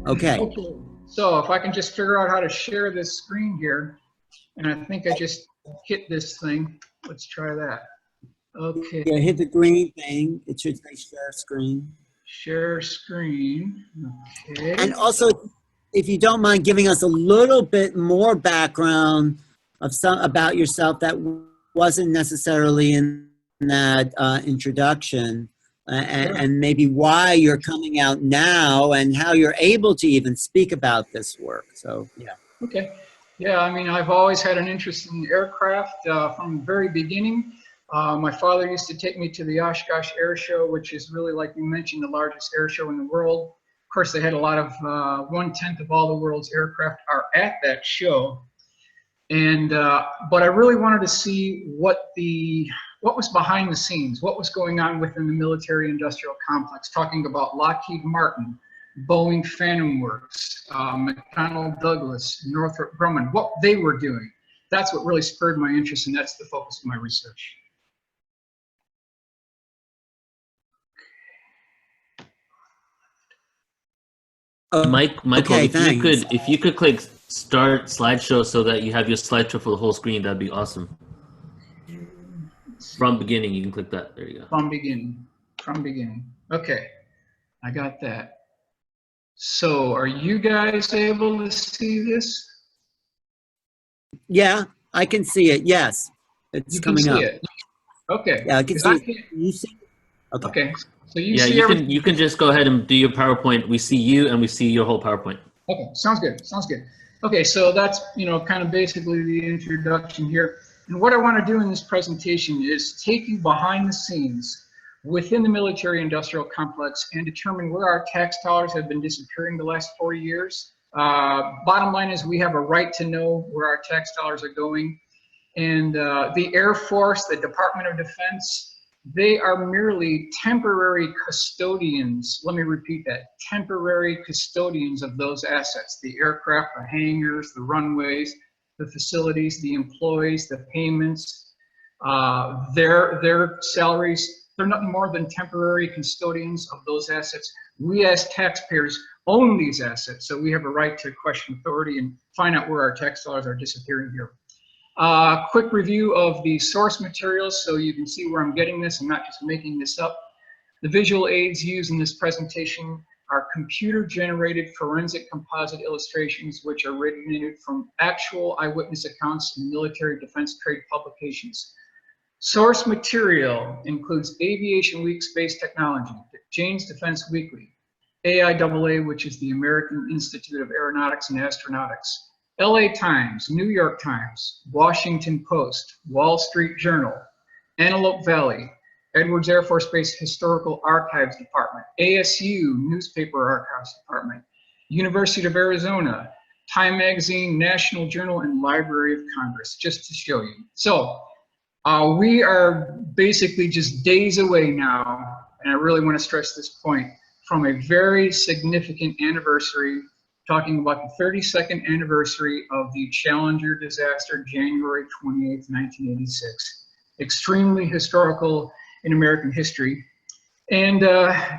Okay. Okay. So if I can just figure out how to share this screen here, and I think I just hit this thing. Let's try that. Okay. Yeah, hit the green thing. It should say share screen. Share screen. Okay. And also, if you don't mind giving us a little bit more background of about yourself that wasn't necessarily in that introduction, and maybe why you're coming out now and how you're able to even speak about this work. So, yeah. Okay. Yeah, I mean, I've always had an interest in aircraft from the very beginning. My father used to take me to the Oshkosh Air Show, which is really, like you mentioned, the largest air show in the world. Of course, they had a lot of 1/10 of all the world's aircraft are at that show. And but I really wanted to see what was behind the scenes, what was going on within the military-industrial complex. Talking about Lockheed Martin, Boeing Phantom Works, McDonnell Douglas, Northrop Grumman, what they were doing. That's what really spurred my interest, and that's the focus of my research. Michael, okay, if you could click start slideshow so that you have your slideshow for the whole screen, that'd be awesome. From beginning, you can click that. There you go. From beginning. Okay, I got that. So, are you guys able to see this? Yeah, I can see it. Yes, it's coming up. It. Okay. Yeah, I can see it. You see it? Okay. So you see everything. You can just go ahead and do your PowerPoint. We see you and we see your whole PowerPoint. Okay, sounds good. Sounds good. Okay, so that's kind of basically the introduction here. And what I want to do in this presentation is take you behind the scenes within the military-industrial complex and determine where our tax dollars have been disappearing the last 4 years. Bottom line is we have a right to know where our tax dollars are going. And the Air Force, the Department of Defense, they are merely temporary custodians. Let me repeat that. Temporary custodians of those assets, the aircraft, the hangars, the runways, the facilities, the employees, the payments, their salaries. They're nothing more than temporary custodians of those assets. We as taxpayers own these assets, so we have a right to question authority and find out where our tax dollars are disappearing here. Quick review of the source materials so you can see where I'm getting this. I'm not just making this up. The visual aids used in this presentation are computer-generated forensic composite illustrations which originated from actual eyewitness accounts in military defense trade publications. Source material includes Aviation Week Space Technology, Jane's Defense Weekly, AIAA, which is the American Institute of Aeronautics and Astronautics, LA Times, New York Times, Washington Post, Wall Street Journal, Antelope Valley, Edwards Air Force Base Historical Archives Department, ASU Newspaper Archives Department, University of Arizona, Time Magazine, National Journal, and Library of Congress, just to show you. So we are basically just days away now, and I really want to stress this point, from a very significant anniversary, talking about the 32nd anniversary of the Challenger disaster, January 28th, 1986. Extremely historical in American history. And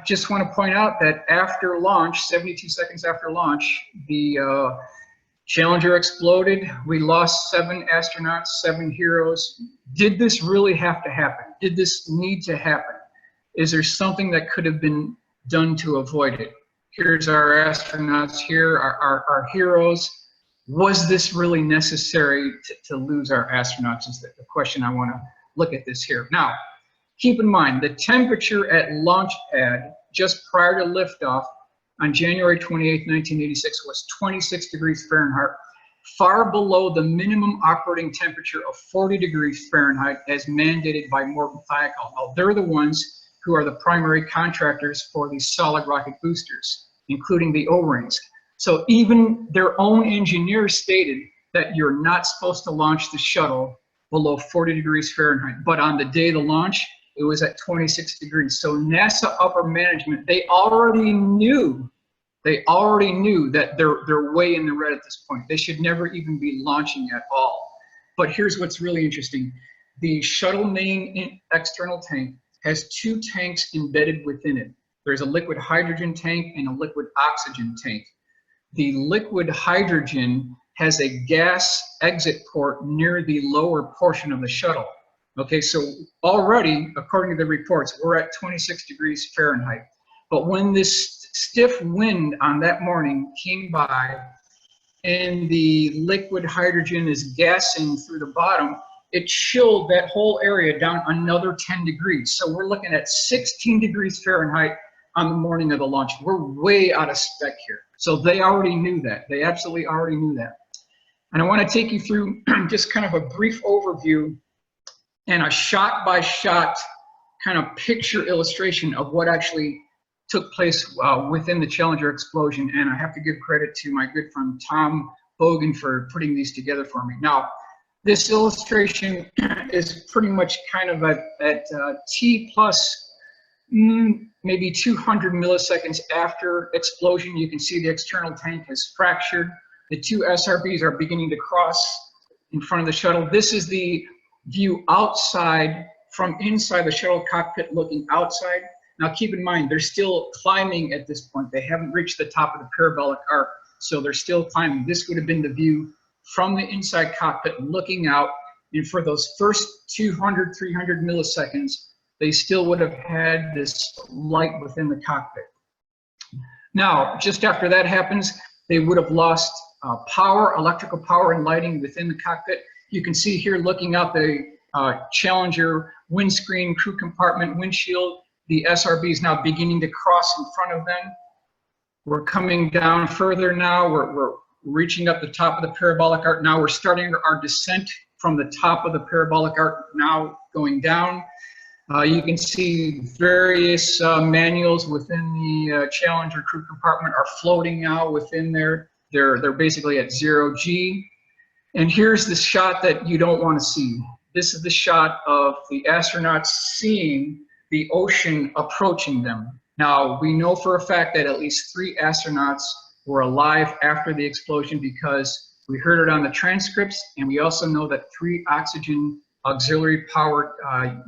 just want to point out that after launch, 72 seconds after launch, the Challenger exploded. We lost 7 astronauts, 7 heroes. Did this really have to happen? Did this need to happen? Is there something that could have been done to avoid it? Here's our astronauts here, our heroes. Was this really necessary to lose our astronauts is the question I want to look at this here. Now, keep in mind, the temperature at launch pad just prior to liftoff on January 28, 1986 was 26 degrees Fahrenheit, far below the minimum operating temperature of 40 degrees Fahrenheit as mandated by Morton Thiokol. Now, they're the ones who are the primary contractors for these solid rocket boosters, including the O-rings. So even their own engineers stated that you're not supposed to launch the shuttle below 40 degrees Fahrenheit. But on the day of the launch, it was at 26 degrees. So NASA upper management, they already knew that they're way in the red at this point. They should never even be launching at all. But here's what's really interesting. The shuttle main external tank has 2 tanks embedded within it. There's a liquid hydrogen tank and a liquid oxygen tank. the liquid hydrogen has a gas exit port near the lower portion of the shuttle. Okay, so already, according to the reports, we're at 26 degrees Fahrenheit. But when this stiff wind on that morning came by and the liquid hydrogen is gassing through the bottom, it chilled that whole area down another 10 degrees. So we're looking at 16 degrees Fahrenheit on the morning of the launch. We're way out of spec here. So they already knew that. They absolutely already knew that. And I want to take you through just kind of a brief overview and a shot-by-shot kind of picture illustration of what actually took place within the Challenger explosion. And I have to give credit to my good friend Tom Bogan for putting these together for me. Now, this illustration is pretty much kind of at T plus maybe 200 milliseconds after explosion. You can see the external tank has fractured. The two SRBs are beginning to cross in front of the shuttle. This is the view outside from inside the shuttle cockpit looking outside. Now keep in mind, they're still climbing at this point. They haven't reached the top of the parabolic arc, so they're still climbing. This would have been the view from the inside cockpit looking out, and for those first 200, 300 milliseconds, they still would have had this light within the cockpit. Now, just after that happens, they would have lost power, electrical power and lighting within the cockpit. You can see here looking out the Challenger windscreen, crew compartment, windshield, the SRB is now beginning to cross in front of them. We're coming down further now. We're reaching up the top of the parabolic arc. Now we're starting our descent from the top of the parabolic arc, now going down. You can see various manuals within the Challenger crew compartment are floating now within there. They're basically at 0G. And here's the shot that you don't want to see. This is the shot of the astronauts seeing the ocean approaching them. Now, we know for a fact that at least 3 astronauts were alive after the explosion because we heard it on the transcripts, and we also know that 3 oxygen auxiliary powered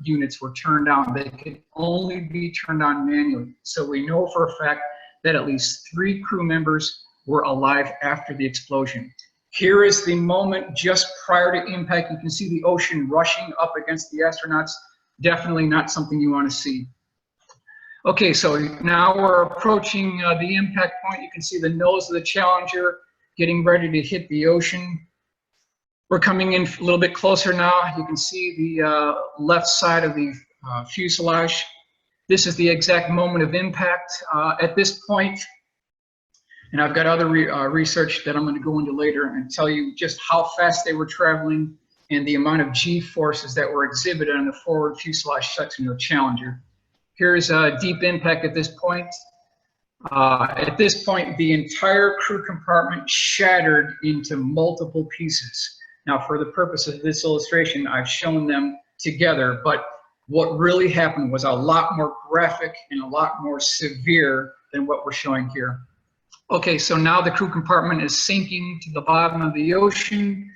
units were turned on. They could only be turned on manually. So we know for a fact that at least 3 crew members were alive after the explosion. Here is the moment just prior to impact. You can see the ocean rushing up against the astronauts. Definitely not something you want to see. Okay, so now we're approaching the impact point. You can see the nose of the Challenger getting ready to hit the ocean. We're coming in a little bit closer now. You can see the left side of the fuselage. This is the exact moment of impact. At this point, and I've got other research that I'm going to go into later and tell you just how fast they were traveling and the amount of G-forces that were exhibited on the forward fuselage section of the Challenger. Here's a deep impact at this point. At this point, the entire crew compartment shattered into multiple pieces. Now, for the purpose of this illustration, I've shown them together, but what really happened was a lot more graphic and a lot more severe than what we're showing here. Okay, so now the crew compartment is sinking to the bottom of the ocean.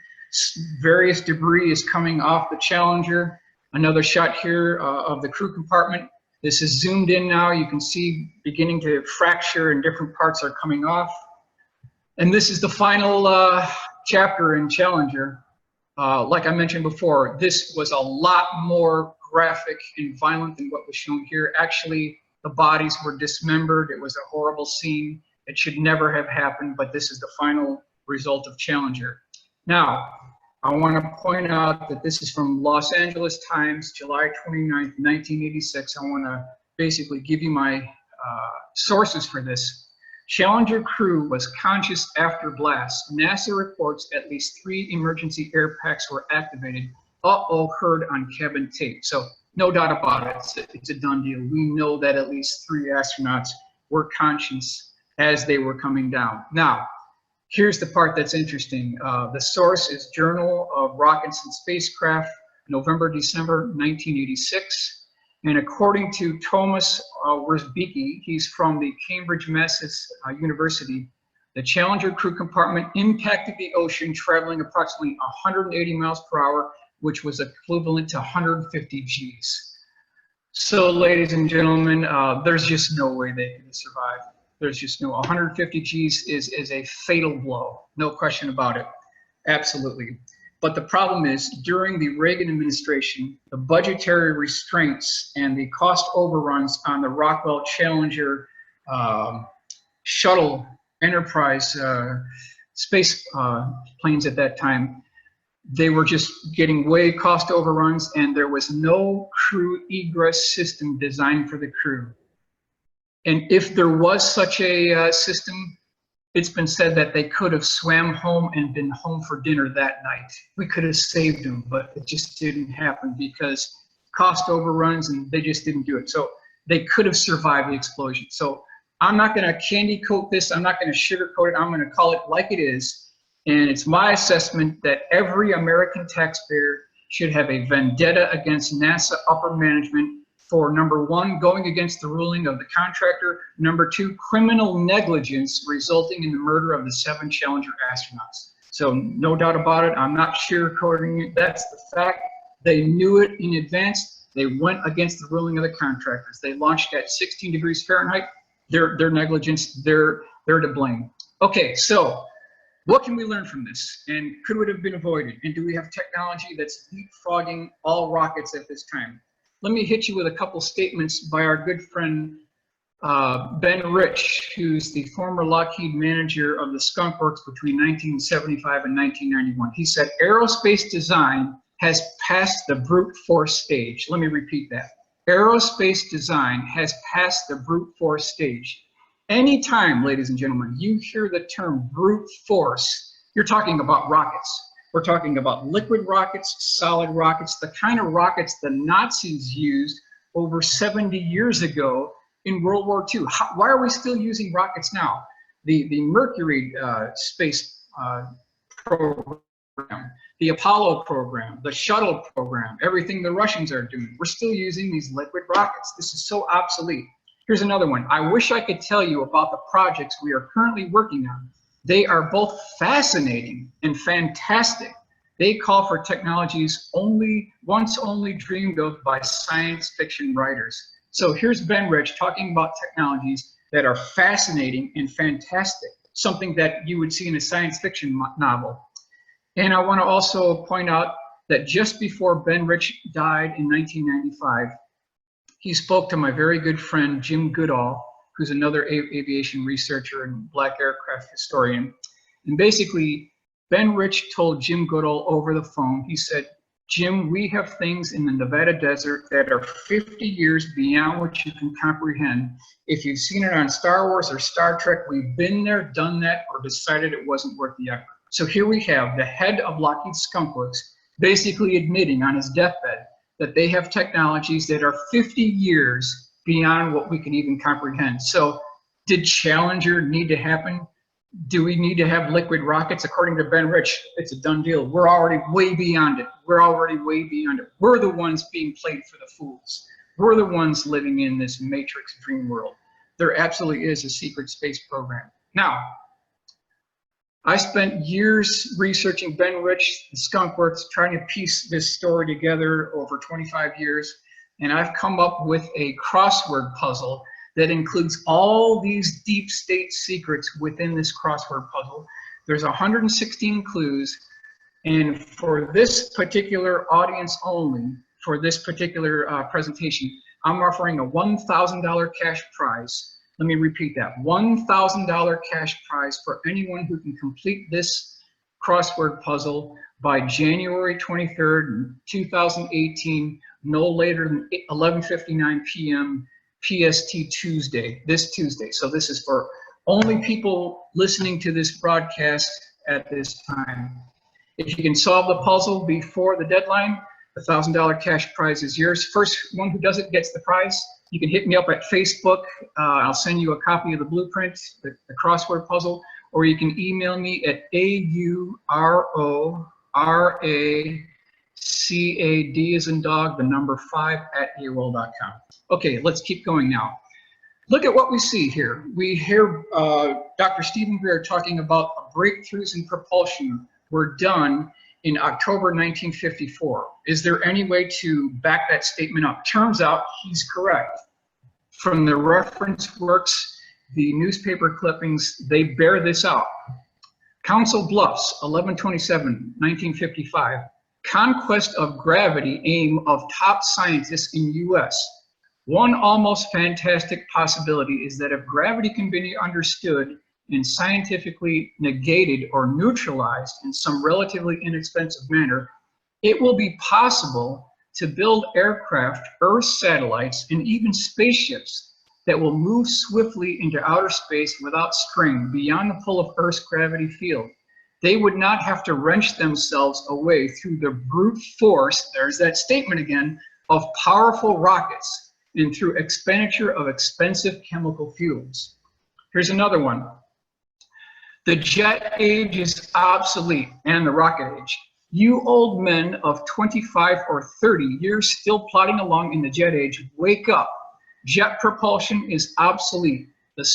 Various debris is coming off the Challenger. Another shot here of the crew compartment. This is zoomed in now. You can see beginning to fracture and different parts are coming off. And this is the final chapter in Challenger. Like I mentioned before, this was a lot more graphic and violent than what was shown here. Actually, the bodies were dismembered. It was a horrible scene. It should never have happened, but this is the final result of Challenger. Now, I want to point out that this is from Los Angeles Times, July 29th, 1986. I want to basically give you my sources for this. Challenger crew was conscious after blast. NASA reports at least 3 emergency air packs were activated. Uh-oh, heard on cabin tape. So no doubt about it, it's a done deal. We know that at least 3 astronauts were conscious as they were coming down. Now, here's the part that's interesting. The source is Journal of Rockets and Spacecraft, November-December 1986. And according to Thomas Wierzbicki, he's from the Cambridge, Massachusetts University, the Challenger crew compartment impacted the ocean traveling approximately 180 miles per hour, which was equivalent to 150 Gs. So, ladies and gentlemen, there's just no way they could have survived. There's just no 150 Gs is a fatal blow, no question about it. Absolutely. But the problem is, during the Reagan administration, the budgetary restraints and the cost overruns on the Rockwell Challenger shuttle Enterprise space planes at that time, they were just getting way cost overruns, and there was no crew egress system designed for the crew. And if there was such a system, it's been said that they could have swam home and been home for dinner that night. We could have saved them, but it just didn't happen because cost overruns, and they just didn't do it. So they could have survived the explosion. So I'm not going to candy coat this. I'm not going to sugarcoat it. I'm going to call it like it is. And it's my assessment that every American taxpayer should have a vendetta against NASA upper management for, number one, going against the ruling of the contractor, number two, criminal negligence resulting in the murder of the 7 Challenger astronauts. So no doubt about it, I'm not sugarcoating it, that's the fact. They knew it in advance. They went against the ruling of the contractors. They launched at 16 degrees Fahrenheit. Their negligence, they're to blame. Okay, so what can we learn from this? And could it have been avoided? And do we have technology that's leapfrogging all rockets at this time? Let me hit you with a couple statements by our good friend Ben Rich, who's the former Lockheed manager of the Skunk Works between 1975 and 1991. He said, aerospace design has passed the brute force stage. Let me repeat that. Aerospace design has passed the brute force stage. Anytime, ladies and gentlemen, you hear the term brute force, you're talking about rockets. We're talking about liquid rockets, solid rockets, the kind of rockets the Nazis used over 70 years ago in World War II. Why are we still using rockets now? The Mercury space program, the Apollo program, the shuttle program, everything the Russians are doing, we're still using these liquid rockets. This is so obsolete. Here's another one. I wish I could tell you about the projects we are currently working on. They are both fascinating and fantastic. They call for technologies once only dreamed of by science fiction writers. So here's Ben Rich talking about technologies that are fascinating and fantastic, something that you would see in a science fiction novel. And I want to also point out that just before Ben Rich died in 1995, he spoke to my very good friend Jim Goodall, who's another aviation researcher and black aircraft historian. And basically, Ben Rich told Jim Goodall over the phone, he said, Jim, we have things in the Nevada desert that are 50 years beyond what you can comprehend. If you've seen it on Star Wars or Star Trek, we've been there, done that, or decided it wasn't worth the effort. So here we have the head of Lockheed Skunk Works basically admitting on his deathbed that they have technologies that are 50 years beyond what we can even comprehend. So did Challenger need to happen? Do we need to have liquid rockets? According to Ben Rich, it's a done deal. We're already way beyond it. We're already way beyond it. We're the ones being played for the fools. We're the ones living in this matrix dream world. There absolutely is a secret space program. Now, I spent years researching Ben Rich, the Skunk Works, trying to piece this story together over 25 years. And I've come up with a crossword puzzle that includes all these deep state secrets within this crossword puzzle. There's 116 clues, and for this particular audience only, for this particular presentation, I'm offering a $1,000 cash prize. Let me repeat that, $1,000 cash prize for anyone who can complete this crossword puzzle by January 23rd, 2018, no later than 11:59 p.m. PST Tuesday, this Tuesday. So this is for only people listening to this broadcast at this time. If you can solve the puzzle before the deadline, the $1,000 cash prize is yours. First one who does it gets the prize. You can hit me up at Facebook. I'll send you a copy of the blueprint, the crossword puzzle, or you can email me at AURORACAD as in dog, the number 5 at AOL.com. Okay, let's keep going now. Look at what we see here. We hear Dr. Stephen Greer talking about breakthroughs in propulsion were done in October 1954. Is there any way to back that statement up? Turns out he's correct. From the reference works the newspaper clippings, they bear this out. Council Bluffs, 11/27/1955. Conquest of gravity aim of top scientists in U.S. One almost fantastic possibility is that if gravity can be understood and scientifically negated or neutralized in some relatively inexpensive manner, it will be possible to build aircraft, Earth satellites, and even spaceships that will move swiftly into outer space without strain beyond the pull of Earth's gravity field. They would not have to wrench themselves away through the brute force, there's that statement again, of powerful rockets and through expenditure of expensive chemical fuels. Here's another one. The jet age is obsolete, and the rocket age. You old men of 25 or 30 years still plodding along in the jet age, wake up. Jet propulsion is obsolete. The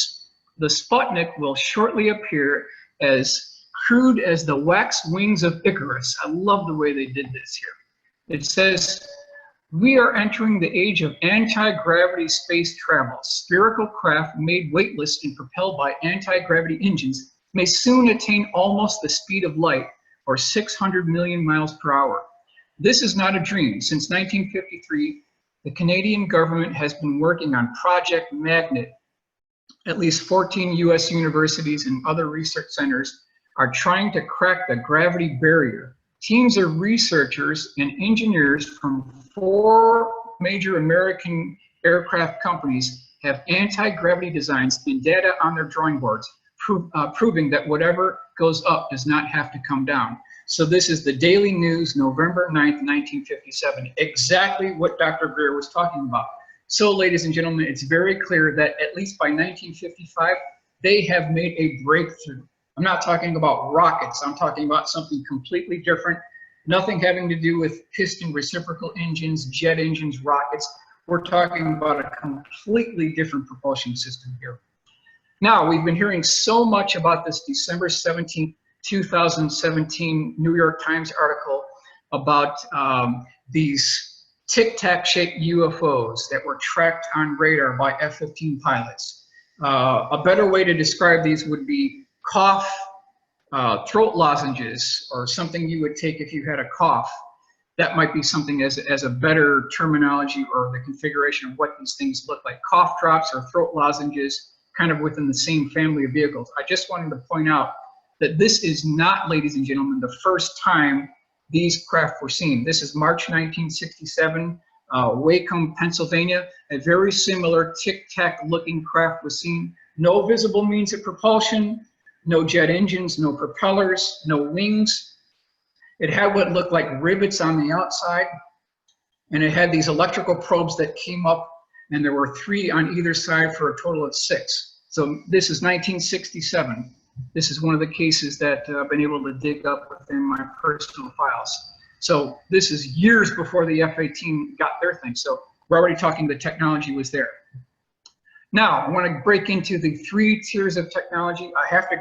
Sputnik will shortly appear as crude as the wax wings of Icarus. I love the way they did this here. It says, we are entering the age of anti-gravity space travel. Spherical craft made weightless and propelled by anti-gravity engines may soon attain almost the speed of light, or 600 million miles per hour. This is not a dream. Since 1953, the Canadian government has been working on Project Magnet. At least 14 US universities and other research centers are trying to crack the gravity barrier. Teams of researchers and engineers from 4 major American aircraft companies have anti-gravity designs and data on their drawing boards, proving that whatever goes up does not have to come down. So this is the Daily News, November 9th, 1957, exactly what Dr. Greer was talking about. So ladies and gentlemen, it's very clear that at least by 1955, they have made a breakthrough. I'm not talking about rockets, I'm talking about something completely different, nothing having to do with piston reciprocal engines, jet engines, rockets. We're talking about a completely different propulsion system here. Now, we've been hearing so much about this December 17th, 2017 New York Times article about these tic-tac shaped UFOs that were tracked on radar by F-15 pilots. A better way to describe these would be cough, throat lozenges, or something you would take if you had a cough. That might be something as a better terminology, or the configuration of what these things look like. Cough drops or throat lozenges, kind of within the same family of vehicles. I just wanted to point out that this is not, ladies and gentlemen, the first time these craft were seen. This is March 1967, Wacom, Pennsylvania. A very similar tic-tac looking craft was seen. No visible means of propulsion, no jet engines, no propellers, no wings. It had what looked like rivets on the outside, and it had these electrical probes that came up, and there were 3 on either side for a total of 6. So this is 1967. This is one of the cases that I've been able to dig up within my personal files. So this is years before the F-18 got their thing. So we're already talking the technology was there. Now, I want to break into the 3 tiers of technology. I have to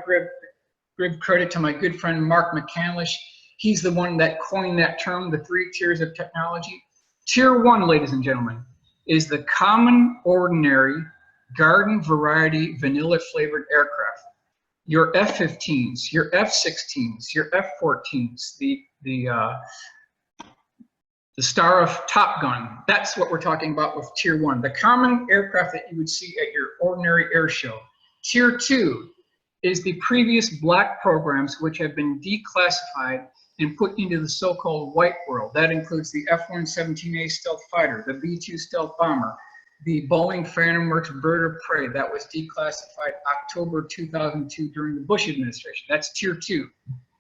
give credit to my good friend Mark McCandlish. He's the one that coined that term, the 3 tiers of technology. Tier 1, ladies and gentlemen, is the common, ordinary, garden variety, vanilla flavored aircraft. Your F-15s, your F-16s, your F-14s, the star of Top Gun. That's what we're talking about with Tier 1, the common aircraft that you would see at your ordinary air show. Tier 2 is the previous black programs which have been declassified and put into the so-called white world. That includes the F-117A stealth fighter, the B-2 stealth bomber, the Boeing Phantom Works bird of prey that was declassified October 2002 during the Bush administration. That's Tier 2.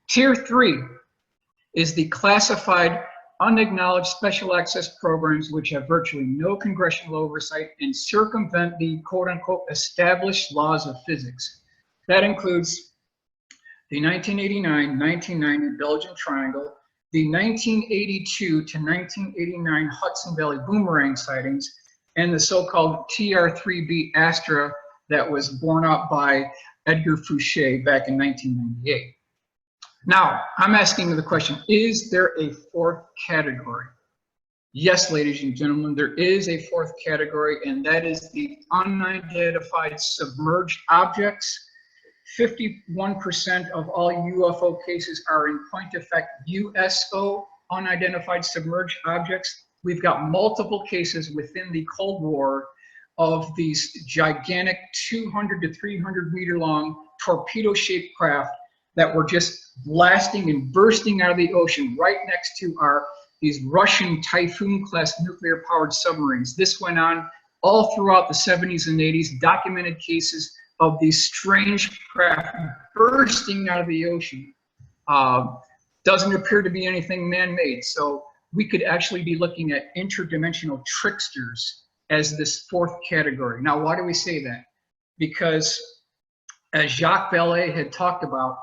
Tier 3 is the classified, unacknowledged special access programs which have virtually no congressional oversight and circumvent the quote-unquote established laws of physics. That includes the 1989-1990 Belgian Triangle, the 1982 to 1989 Hudson Valley Boomerang sightings, and the so-called TR-3B Astra that was borne out by Edgar Fouché back in 1998. Now, I'm asking the question, is there a 4th category? Yes, ladies and gentlemen, there is a fourth category, and that is the unidentified submerged objects. 51% of all UFO cases are in point of fact USO, unidentified submerged objects. We've got multiple cases within the Cold War of these gigantic 200 to 300 meter long torpedo-shaped craft that were just blasting and bursting out of the ocean right next to these Russian Typhoon-class nuclear-powered submarines. This went on all throughout the 70s and 80s, documented cases of these strange craft bursting out of the ocean. Doesn't appear to be anything man-made, so we could actually be looking at interdimensional tricksters as this fourth category. Now, why do we say that? Because as Jacques Vallée had talked about,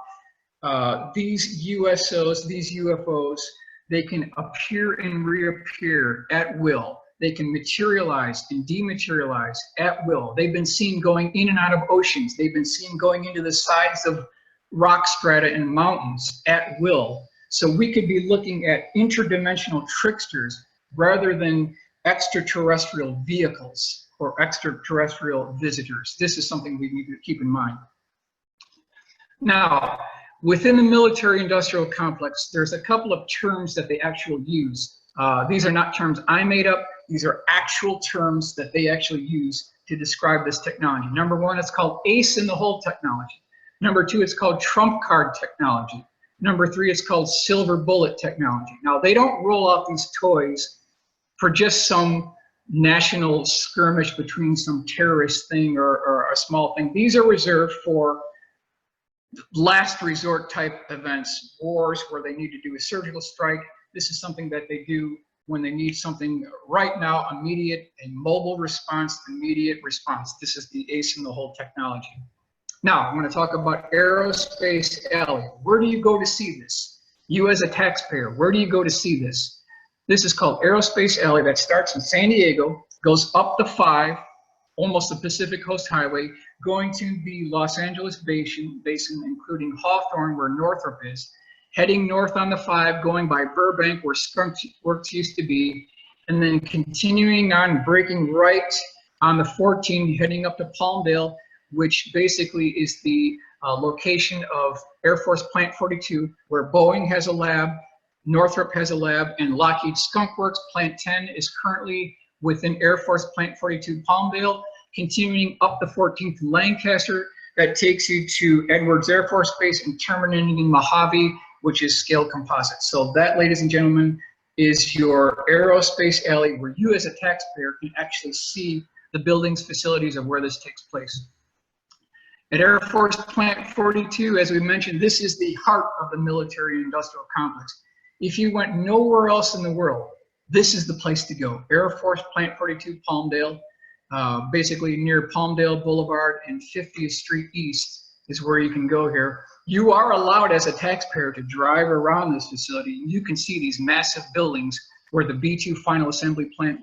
these USOs, these UFOs, they can appear and reappear at will. They can materialize and dematerialize at will. They've been seen going in and out of oceans. They've been seen going into the sides of rock strata and mountains at will. So we could be looking at interdimensional tricksters rather than extraterrestrial vehicles or extraterrestrial visitors. This is something we need to keep in mind. Now, within the military-industrial complex, there's a couple of terms that they actually use. These are not terms I made up. These are actual terms that they actually use to describe this technology. Number one, it's called ace in the hole technology. Number two, it's called trump card technology. Number three, it's called silver bullet technology. Now, they don't roll out these toys for just some national skirmish between some terrorist thing or a small thing. These are reserved for last resort type events, wars where they need to do a surgical strike. This is something that they do when they need something right now, immediate, a mobile response, immediate response. This is the ace in the hole technology. Now, I'm going to talk about Aerospace Alley. Where do you go to see this? You as a taxpayer, where do you go to see this? This is called Aerospace Alley that starts in San Diego, goes up the 5, almost the Pacific Coast Highway, going to the Los Angeles Basin, including Hawthorne, where Northrop is, heading north on the 5, going by Burbank, where Skunk Works used to be, and then continuing on, breaking right on the 14, heading up to Palmdale, which basically is the location of Air Force Plant 42, where Boeing has a lab, Northrop has a lab, and Lockheed Skunk Works Plant 10 is currently within Air Force Plant 42 Palmdale, continuing up the 14th Lancaster, that takes you to Edwards Air Force Base and terminating in Mojave, which is scale composite. So that, ladies and gentlemen, is your Aerospace Alley, where you as a taxpayer can actually see the buildings, facilities of where this takes place. At Air Force Plant 42, as we mentioned, this is the heart of the military-industrial complex. If you went nowhere else in the world, this is the place to go. Air Force Plant 42 Palmdale, basically near Palmdale Boulevard and 50th Street East is where you can go here. You are allowed as a taxpayer to drive around this facility. You can see these massive buildings where the B-2 final assembly plant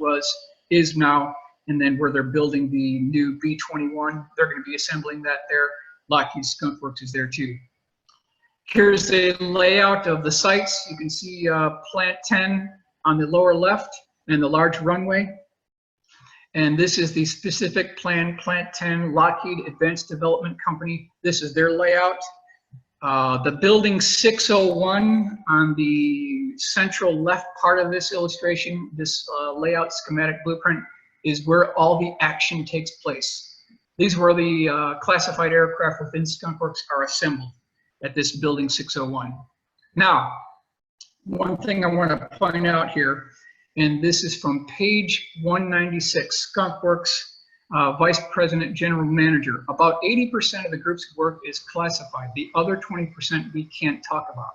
is now, and then where they're building the new B-21. They're going to be assembling that there. Lockheed Skunk Works is there too. Here's a layout of the sites. You can see Plant 10 on the lower left and the large runway. And this is the specific plan, Plant 10, Lockheed Advanced Development Company. This is their layout. The building 601 on the central left part of this illustration, this layout schematic blueprint, is where all the action takes place. These were the classified aircraft within Skunk Works are assembled at this building 601. Now, one thing I want to point out here, and this is from page 196, Skunk Works Vice President General Manager. About 80% of the group's work is classified. The other 20% we can't talk about.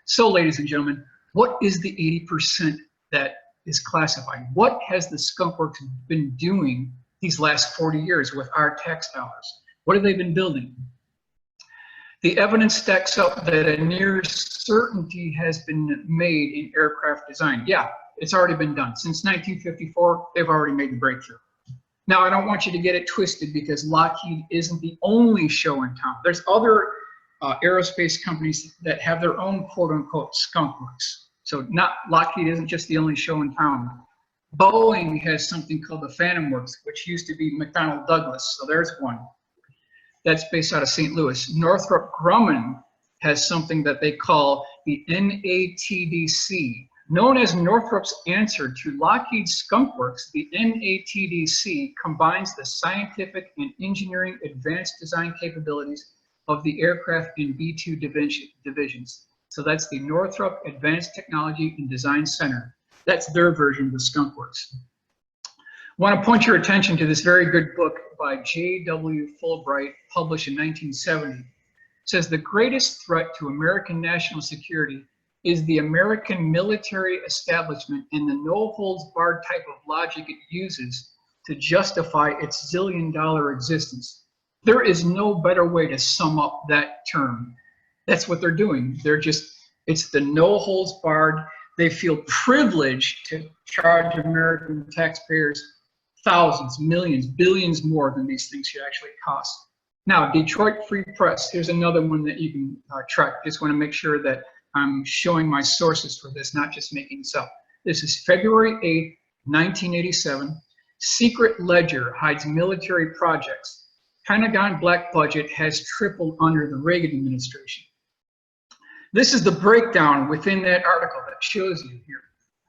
So, ladies and gentlemen, what is the 80% that is classified? What has the Skunk Works been doing these last 40 years with our tax dollars? What have they been building? The evidence stacks up that a near certainty has been made in aircraft design. Yeah, it's already been done. Since 1954, they've already made the breakthrough. Now, I don't want you to get it twisted because Lockheed isn't the only show in town. There's other aerospace companies that have their own quote-unquote Skunk Works. So Lockheed isn't just the only show in town. Boeing has something called the Phantom Works, which used to be McDonnell Douglas. So there's one. That's based out of St. Louis. Northrop Grumman has something that they call the NATDC. Known as Northrop's answer to Lockheed's Skunk Works, the NATDC combines the scientific and engineering advanced design capabilities of the aircraft and B-2 divisions. So that's the Northrop Advanced Technology and Design Center. That's their version of the Skunk Works. I want to point your attention to this very good book by J.W. Fulbright, published in 1970. It says the greatest threat to American national security is the American military establishment and the no-holds-barred type of logic it uses to justify its zillion-dollar existence. There is no better way to sum up that term. That's what they're doing. They're just, it's the no-holds-barred. They feel privileged to charge American taxpayers thousands, millions, billions more than these things should actually cost. Now, Detroit Free Press, here's another one that you can track. Just want to make sure that I'm showing my sources for this, not just making this up. This is February 8th, 1987. Secret ledger hides military projects. Pentagon black budget has tripled under the Reagan administration. This is the breakdown within that article that shows you here.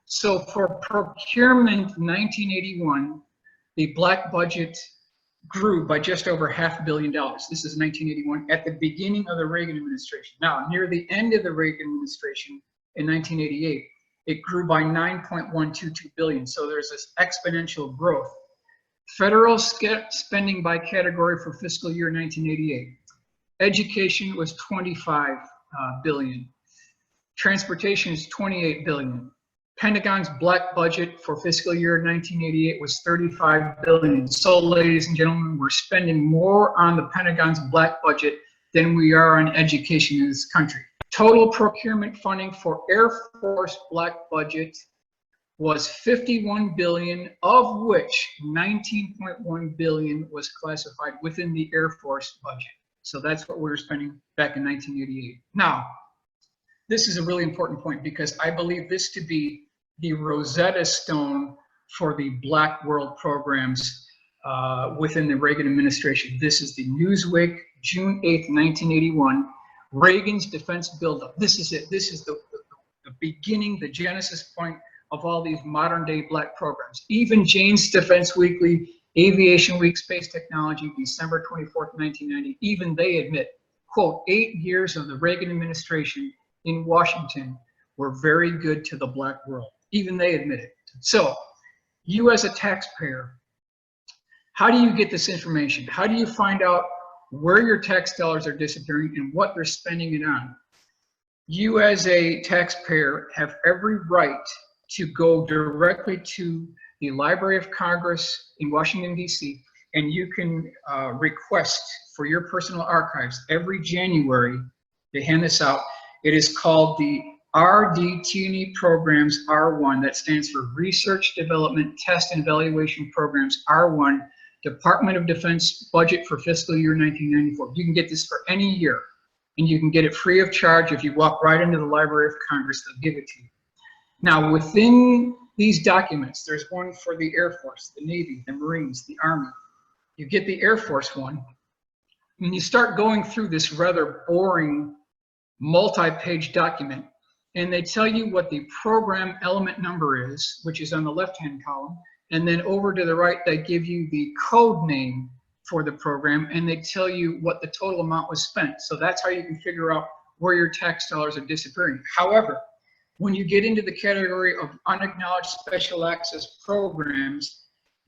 So for procurement 1981, the black budget grew by just over $500 million. This is 1981 at the beginning of the Reagan administration. Now, near the end of the Reagan administration in 1988, it grew by $9.122 billion. So there's this exponential growth. Federal spending by category for fiscal year 1988. Education was $25 billion. Transportation is $28 billion. Pentagon's black budget for fiscal year 1988 was $35 billion. So, ladies and gentlemen, we're spending more on the Pentagon's black budget than we are on education in this country. Total procurement funding for Air Force black budget was $51 billion, of which $19.1 billion was classified within the Air Force budget. So that's what we were spending back in 1988. Now, this is a really important point because I believe this to be the Rosetta Stone for the Black World programs within the Reagan administration. This is the Newsweek, June 8th, 1981, Reagan's defense buildup. This is it. This is the beginning, the genesis point of all these modern day black programs. Even Jane's Defense Weekly, Aviation Week, Space Technology, December 24th, 1990, even they admit, quote, 8 years of the Reagan administration in Washington were very good to the black world. Even they admit it. So, you as a taxpayer, how do you get this information? How do you find out where your tax dollars are disappearing and what they're spending it on? You as a taxpayer have every right to go directly to the Library of Congress in Washington, D.C., and you can request for your personal archives every January. They hand this out. It is called the RDT&E Programs R1. That stands for Research, Development, Test, and Evaluation Programs R1, Department of Defense budget for fiscal year 1994. You can get this for any year, and you can get it free of charge. If you walk right into the Library of Congress, they'll give it to you. Now, within these documents, there's one for the Air Force, the Navy, the Marines, the Army. You get the Air Force one, and you start going through this rather boring multi-page document, and they tell you what the program element number is, which is on the left-hand column, and then over to the right, they give you the code name for the program, and they tell you what the total amount was spent. So that's how you can figure out where your tax dollars are disappearing. However, when you get into the category of unacknowledged special access programs,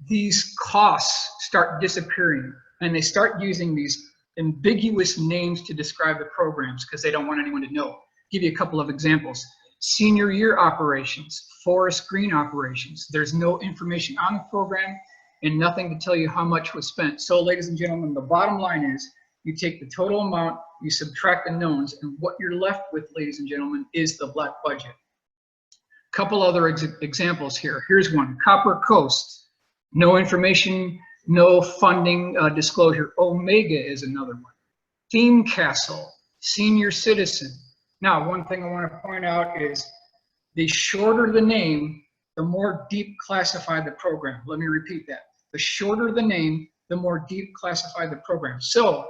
these costs start disappearing, and they start using these ambiguous names to describe the programs because they don't want anyone to know. Give you a couple of examples. Senior year operations, forest green operations. There's no information on the program and nothing to tell you how much was spent. So, ladies and gentlemen, the bottom line is you take the total amount, you subtract the knowns, and what you're left with, ladies and gentlemen, is the black budget. Couple other examples here. Here's one. Copper Coast, no information, no funding disclosure. Omega is another one. Theme Castle, senior citizen. Now, one thing I want to point out is the shorter the name, the more deep classified the program. Let me repeat that. The shorter the name, the more deep classified the program. So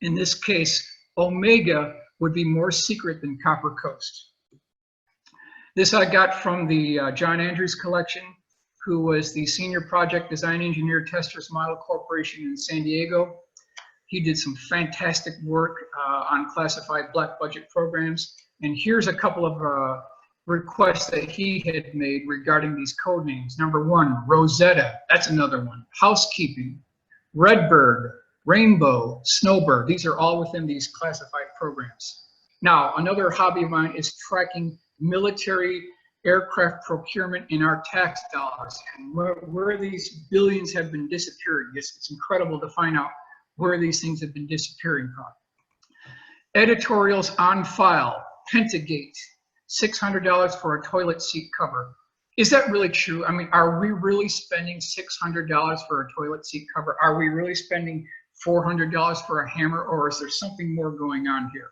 in this case, Omega would be more secret than Copper Coast. This I got from the John Andrews collection, who was the senior project design engineer testers model corporation in San Diego. He did some fantastic work on classified black budget programs. And here's a couple of requests that he had made regarding these code names. Number one, Rosetta, that's another one. Housekeeping, Redbird, Rainbow, Snowbird. These are all within these classified programs. Now, another hobby of mine is tracking military aircraft procurement in our tax dollars and where these billions have been disappearing. It's incredible to find out where these things have been disappearing from. Editorials on file, Pentagate, $600 for a toilet seat cover. Is that really true? I mean, are we really spending $600 for a toilet seat cover? Are we really spending $400 for a hammer, or is there something more going on here?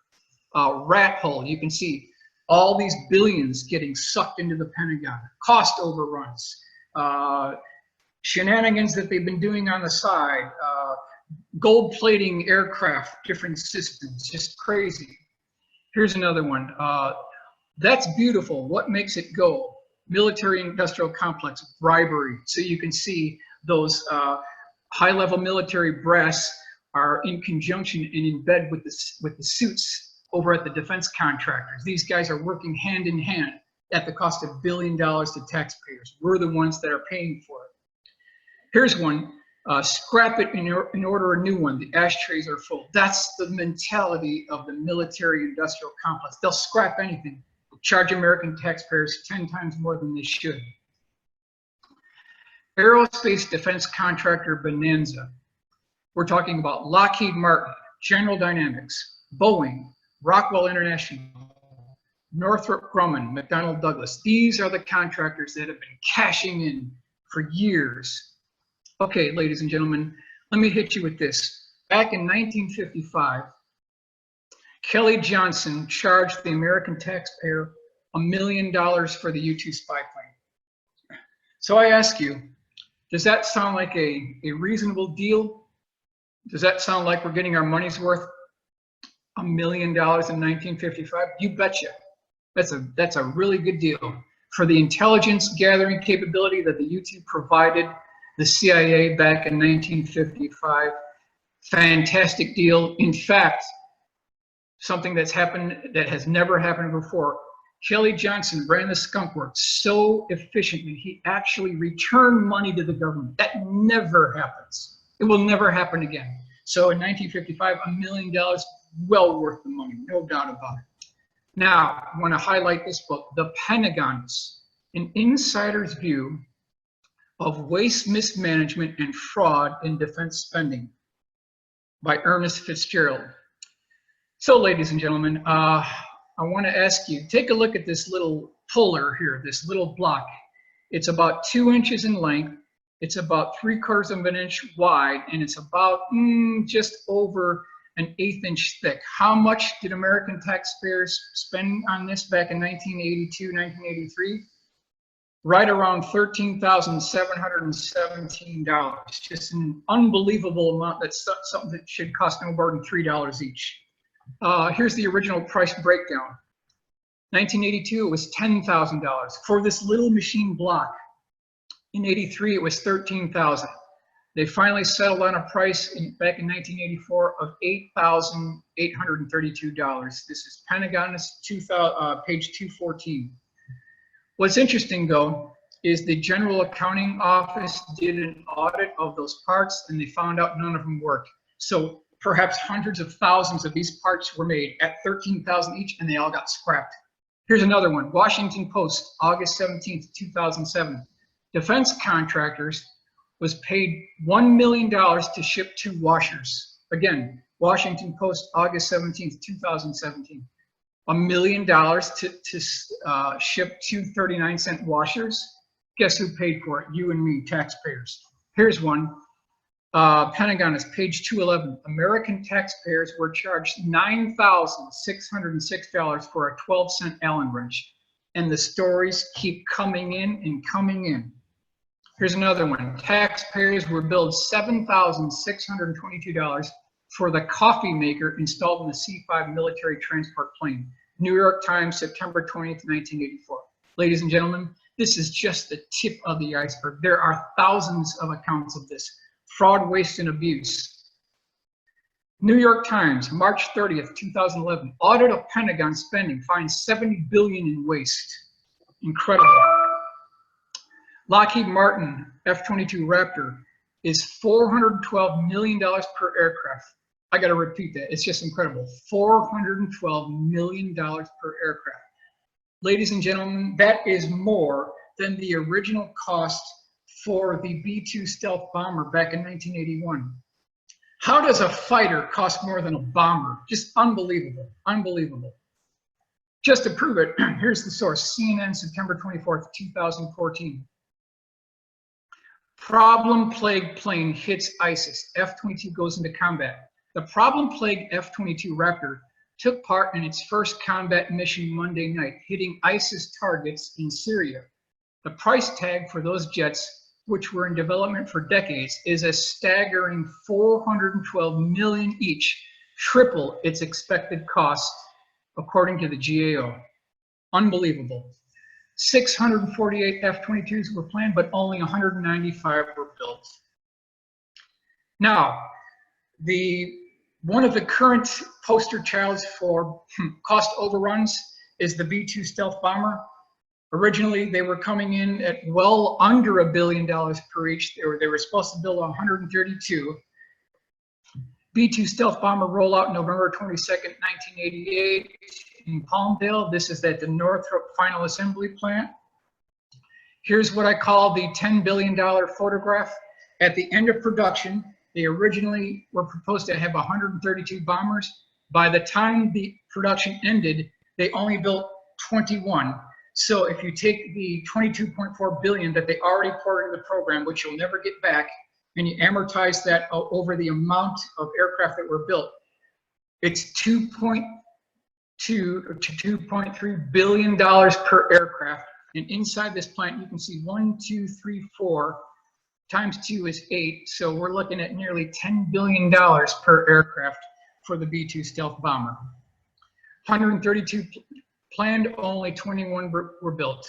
Rat hole, you can see all these billions getting sucked into the Pentagon, cost overruns, shenanigans that they've been doing on the side, gold plating aircraft, different systems, just crazy. Here's another one. That's beautiful. What makes it go? Military industrial complex, bribery. So you can see those high-level military brass are in conjunction and in bed with the suits over at the defense contractors. These guys are working hand in hand at the cost of $1 billion to taxpayers. We're the ones that are paying for it. Here's one, scrap it and order a new one. The ashtrays are full. That's the mentality of the military industrial complex. They'll scrap anything, charge American taxpayers 10 times more than they should. Aerospace defense contractor bonanza. We're talking about Lockheed Martin, General Dynamics, Boeing, Rockwell International, Northrop Grumman, McDonnell Douglas. These are the contractors that have been cashing in for years. Okay, ladies and gentlemen, let me hit you with this. Back in 1955, Kelly Johnson charged the American taxpayer $1 million for the U-2 spy plane. So I ask you, does that sound like a reasonable deal? Does that sound like we're getting our money's worth? $1 million in 1955? You betcha. That's a really good deal. For the intelligence gathering capability that the U-2 provided the CIA back in 1955, fantastic deal. In fact, something that's happened that has never happened before. Kelly Johnson ran the skunk works so efficiently, he actually returned money to the government. That never happens. It will never happen again. So in 1955, $1 million, well worth the money, no doubt about it. Now, I want to highlight this book, The Pentagons, an insider's view of waste, mismanagement, and fraud in defense spending by Ernest Fitzgerald. So, ladies and gentlemen, I want to ask you, take a look at this little puller here, this little block. It's about 2 inches in length. It's about 3/4 of an inch wide, and it's about just over an 1/8 inch thick. How much did American taxpayers spend on this back in 1982, 1983? Right around $13,717. Just an unbelievable amount. That's something that should cost no more than $3 each. Here's the original price breakdown. 1982, it was $10,000 for this little machine block. In 83, it was $13,000. They finally settled on a price back in 1984 of $8,832. This is Pentagon's page 214. What's interesting, though, is the General Accounting Office did an audit of those parts, and they found out none of them worked. So perhaps hundreds of thousands of these parts were made at $13,000 each, and they all got scrapped. Here's another one, Washington Post, August 17th, 2007. Defense contractors was paid $1 million to ship 2 washers. Again, Washington Post, August 17th, 2017. $1 million to ship 2 39-cent washers. Guess who paid for it? You and me, taxpayers. Here's one. Pentagon is page 211. American taxpayers were charged $9,606 for a 12-cent Allen wrench. and the stories keep coming in and coming in. Here's another one. Taxpayers were billed $7,622 for the coffee maker installed in the C-5 military transport plane. New York Times, September 20th, 1984. Ladies and gentlemen, this is just the tip of the iceberg. There are thousands of accounts of this. Fraud, waste, and abuse. New York Times, March 30th, 2011. Audit of Pentagon spending finds $70 billion in waste. Incredible. Lockheed Martin F-22 Raptor is $412 million per aircraft. I got to repeat that. It's just incredible. $412 million per aircraft. Ladies and gentlemen, that is more than the original cost for the B-2 stealth bomber back in 1981. How does a fighter cost more than a bomber? Just unbelievable, unbelievable. Just to prove it, here's the source, CNN, September 24th, 2014. Problem-plagued plane hits ISIS. F-22 goes into combat. The problem-plagued F-22 Raptor took part in its first combat mission Monday night, hitting ISIS targets in Syria. The price tag for those jets, which were in development for decades, is a staggering $412 million each, triple its expected cost, according to the GAO. Unbelievable. 648 F-22s were planned, but only 195 were built. Now, one of the current poster childs for cost overruns is the B-2 stealth bomber. Originally, they were coming in at well under $1 billion per each. They were supposed to build 132. B-2 stealth bomber rollout November 22nd, 1988 in Palmdale. This is at the Northrop Final Assembly Plant. Here's what I call the $10 billion photograph. At the end of production, they originally were proposed to have 132 bombers. By the time the production ended, they only built 21. So if you take the $22.4 billion that they already poured into the program, which you'll never get back, and you amortize that over the amount of aircraft that were built, it's $2.2 to $2.3 billion per aircraft. And inside this plant, you can see 1, 2, 3, 4 times 2 is 8. So we're looking at nearly $10 billion per aircraft for the B-2 stealth bomber. 132 planned, only 21 were built.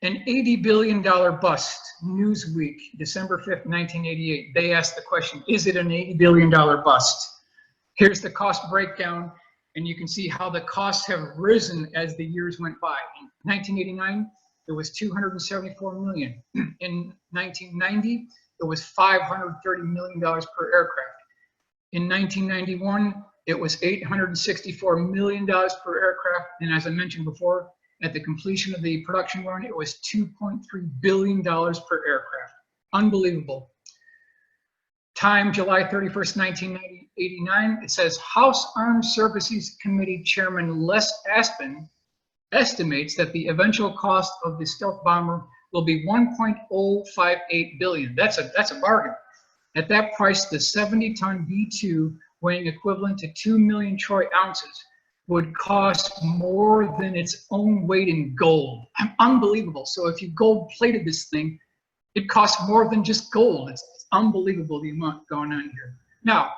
An $80 billion bust, Newsweek, December 5th, 1988. They asked the question, is it an $80 billion bust? Here's the cost breakdown, and you can see how the costs have risen as the years went by. In 1989, it was $274 million. In 1990, it was $530 million per aircraft. In 1991, it was $864 million per aircraft, and as I mentioned before, at the completion of the production run, it was $2.3 billion per aircraft. Unbelievable. Time, July 31st, 1989. It says, House Armed Services Committee Chairman Les Aspin estimates that the eventual cost of the stealth bomber will be $1.058 billion. That's a bargain. At that price, the 70-ton B-2, weighing equivalent to 2 million troy ounces, would cost more than its own weight in gold. Unbelievable. So if you gold plated this thing, it costs more than just gold. It's unbelievable the amount going on here. Now,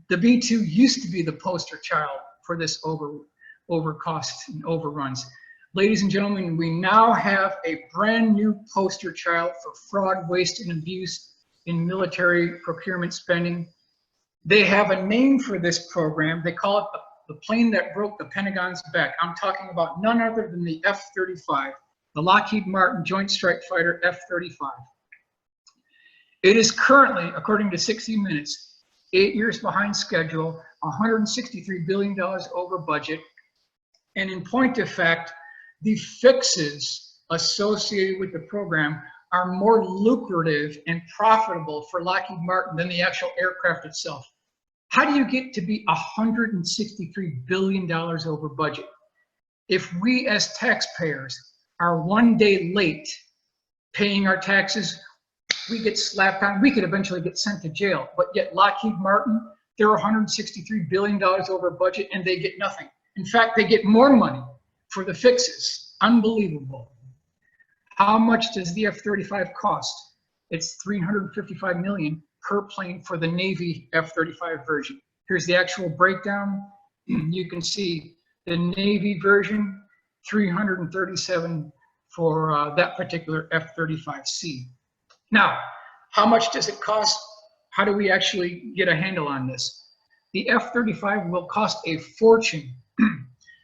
the B-2 used to be the poster child for this over costs and overruns. Ladies and gentlemen, we now have a brand new poster child for fraud, waste, and abuse in military procurement spending. They have a name for this program. They call it the plane that broke the Pentagon's back. I'm talking about none other than the F-35, the Lockheed Martin Joint Strike Fighter F-35. It is currently, according to 60 Minutes, 8 years behind schedule, $163 billion over budget. And in point of fact, the fixes associated with the program are more lucrative and profitable for Lockheed Martin than the actual aircraft itself. How do you get to be $163 billion over budget? If we as taxpayers are one day late paying our taxes, we get slapped on. We could eventually get sent to jail. But yet Lockheed Martin, they're $163 billion over budget and they get nothing. In fact, they get more money. for the fixes. Unbelievable. How much does the F-35 cost? It's $355 million per plane for the Navy F-35 version. Here's the actual breakdown. You can see the Navy version, $337 for that particular F-35C. Now, how much does it cost? How do we actually get a handle on this? The F-35 will cost a fortune.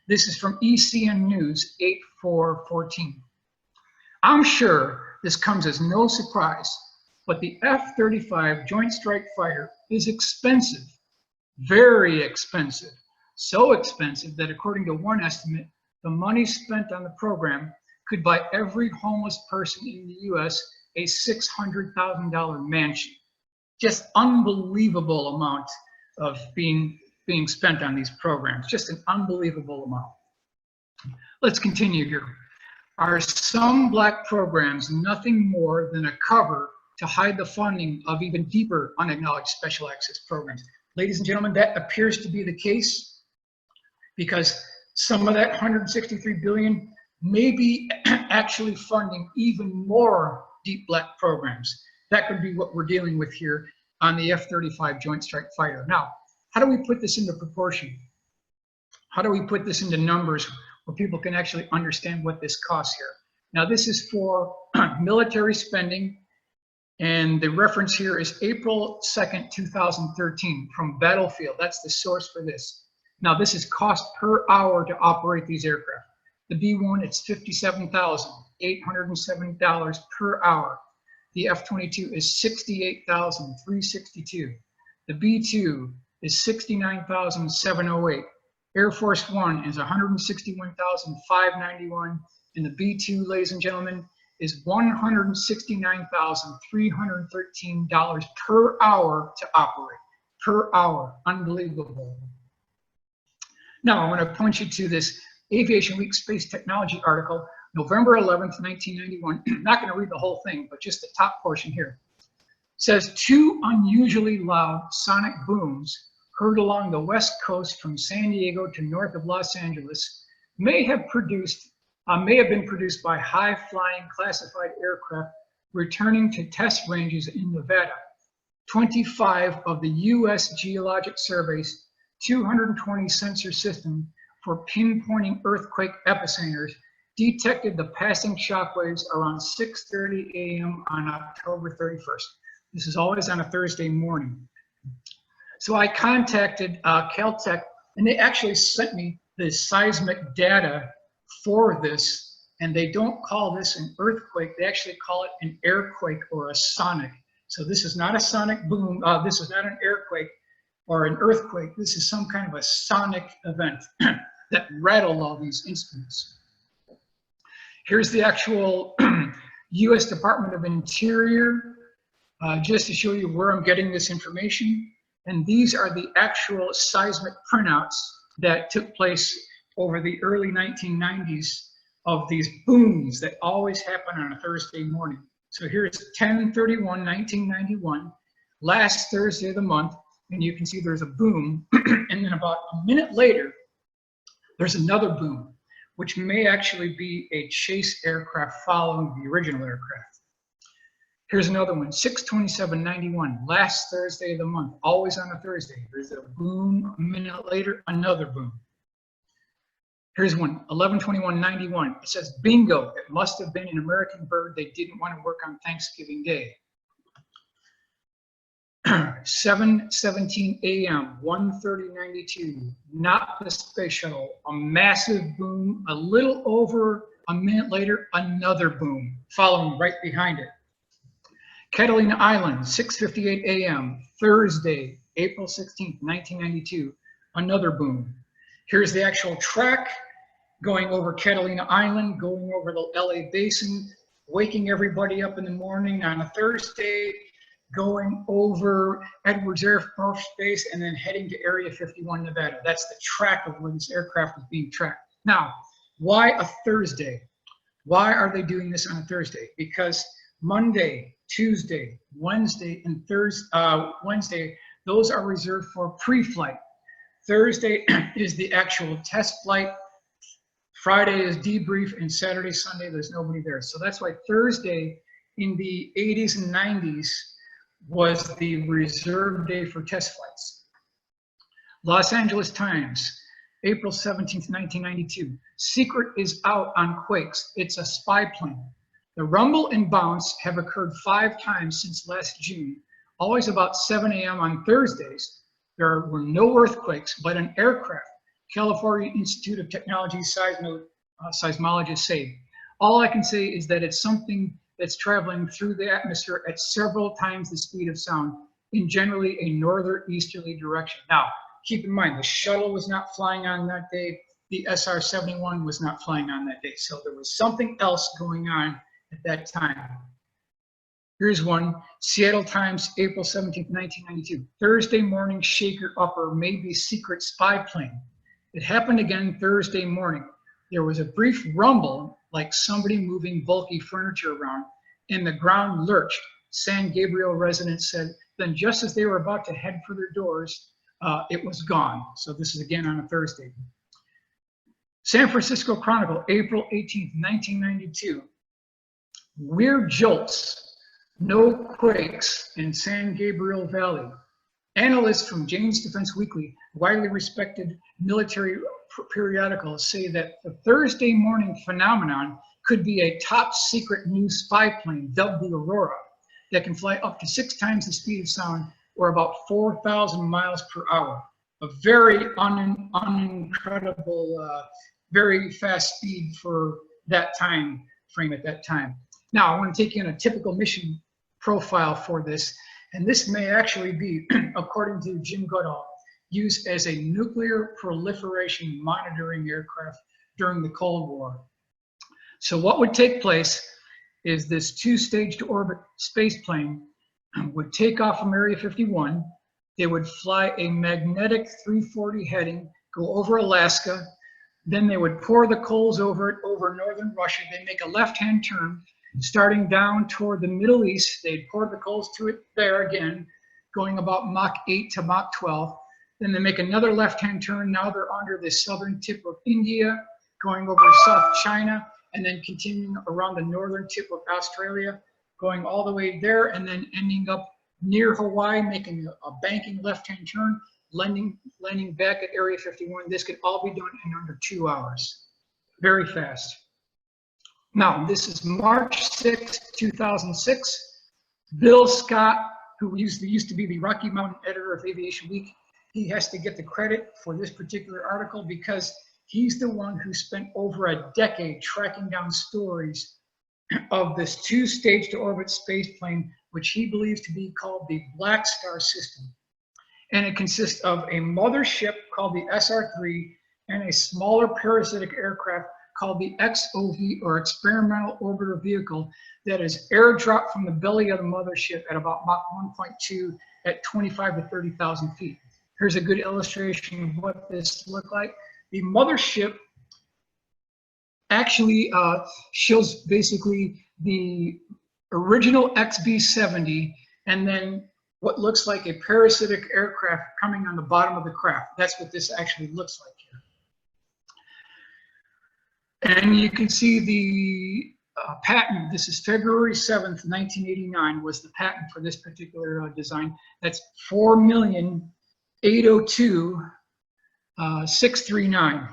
This is from ECN News 8414. I'm sure this comes as no surprise, but the F-35 Joint Strike Fighter is expensive, very expensive. So expensive that according to one estimate, the money spent on the program could buy every homeless person in the US a $600,000 mansion. Just unbelievable amount of being spent on these programs, just an unbelievable amount. Let's continue here. Are some black programs nothing more than a cover to hide the funding of even deeper unacknowledged special access programs? Ladies and gentlemen, that appears to be the case because some of that 163 billion may be actually funding even more deep black programs. That could be what we're dealing with here on the F-35 Joint Strike Fighter. Now, how do we put this into proportion? How do we put this into numbers where people can actually understand what this costs here? Now, this is for military spending, and the reference here is April 2nd, 2013 from Battlefield. That's the source for this. Now, this is cost per hour to operate these aircraft. The B-1, it's $57,870 per hour. The F-22 is $68,362. The B-2 is $69,708. Air Force One is $161,591. And the B-2, ladies and gentlemen, is $169,313 per hour to operate. Per hour. Unbelievable. Now, I want to point you to this Aviation Week Space Technology article, November 11th, 1991. I'm not going to read the whole thing, but just the top portion here. It says, 2 unusually loud sonic booms heard along the west coast from San Diego to north of Los Angeles may have been produced by high-flying classified aircraft returning to test ranges in Nevada. 25 of the U.S. Geologic Survey's 220 sensor system for pinpointing earthquake epicenters detected the passing shockwaves around 6:30 a.m. on October 31st. This is always on a Thursday morning. So I contacted Caltech, and they actually sent me the seismic data for this, and they don't call this an earthquake. They actually call it an airquake or a sonic. So this is not a sonic boom. This is not an airquake or an earthquake. This is some kind of a sonic event that rattled all these instruments. Here's the actual U.S. Department of Interior, just to show you where I'm getting this information. And these are the actual seismic printouts that took place over the early 1990s of these booms that always happen on a Thursday morning. So here's 10/31/1991, last Thursday of the month, and you can see there's a boom, and then about a minute later, there's another boom, which may actually be a chase aircraft following the original aircraft. Here's another one, 6/27/91, last Thursday of the month, always on a Thursday. There's a boom, a minute later, another boom. Here's one, 11/21/91. It says, bingo, it must have been an American bird. They didn't want to work on Thanksgiving Day. 7:17 a.m., 1:30:92, not the space shuttle, a massive boom. A little over a minute later, another boom, following right behind it. Catalina Island, 6:58 a.m., Thursday, April 16th, 1992, another boom. Here's the actual track going over Catalina Island, going over the LA Basin, waking everybody up in the morning on a Thursday, going over Edwards Air Force Base, and then heading to Area 51, Nevada. That's the track of where this aircraft is being tracked. Now, why a Thursday? Why are they doing this on a Thursday? Because Monday, Tuesday, Wednesday, and Wednesday, those are reserved for pre-flight. Thursday is the actual test flight Friday is debrief, and Saturday, Sunday, there's nobody there. So that's why Thursday in the 80s and 90s was the reserved day for test flights. Los Angeles Times, April 17th, 1992. Secret is out on quakes. It's a spy plane. The rumble and bounce have occurred 5 times since last June, always about 7 a.m. on Thursdays. There were no earthquakes, but an aircraft, California Institute of Technology seismologists say. All I can say is that it's something that's traveling through the atmosphere at several times the speed of sound in generally a northeasterly direction. Now, keep in mind, the shuttle was not flying on that day. The SR-71 was not flying on that day. So there was something else going on at that time. Here's one, Seattle Times, April 17th, 1992. Thursday morning shaker upper may be secret spy plane. It happened again Thursday morning. There was a brief rumble, like somebody moving bulky furniture around, and the ground lurched, San Gabriel residents said. Then just as they were about to head for their doors, it was gone. So this is again on a Thursday. San Francisco Chronicle, April 18th, 1992. Weird jolts, no quakes in San Gabriel Valley. Analysts from Jane's Defense Weekly, widely respected military periodical, say that the Thursday morning phenomenon could be a top secret new spy plane dubbed the Aurora that can fly up to 6 times the speed of sound, or about 4,000 miles per hour. A very unincredible, very fast speed for that time frame at that time. Now, I want to take you in a typical mission profile for this, and this may actually be, according to Jim Goodall, used as a nuclear proliferation monitoring aircraft during the Cold War. So what would take place is this 2-stage orbit space plane would take off from Area 51. They would fly a magnetic 340 heading, go over Alaska. Then they would pour the coals over it, over northern Russia. They make a left-hand turn, starting down toward the Middle East. They'd pour the coals to it there again, going about Mach 8 to Mach 12. Then they make another left-hand turn. Now they're under the southern tip of India, going over South China, and then continuing around the northern tip of Australia, going all the way there, and then ending up near Hawaii, making a banking left-hand turn, landing back at Area 51. This could all be done in under 2 hours. Very fast. Now, this is March 6, 2006. Bill Scott, who used to be the Rocky Mountain editor of Aviation Week, he has to get the credit for this particular article because he's the one who spent over a decade tracking down stories of this 2-stage to orbit space plane, which he believes to be called the Black Star system. And it consists of a mothership called the SR3 and a smaller parasitic aircraft called the XOV, or Experimental Orbiter Vehicle, that is airdropped from the belly of the mothership at about Mach 1.2 at 25 to 30,000 feet. Here's a good illustration of what this looked like. The mothership actually shows basically the original XB-70 and then what looks like a parasitic aircraft coming on the bottom of the craft. That's what this actually looks like here. And you can see the patent. This is February 7th, 1989 was the patent for this particular design. That's 4,802,639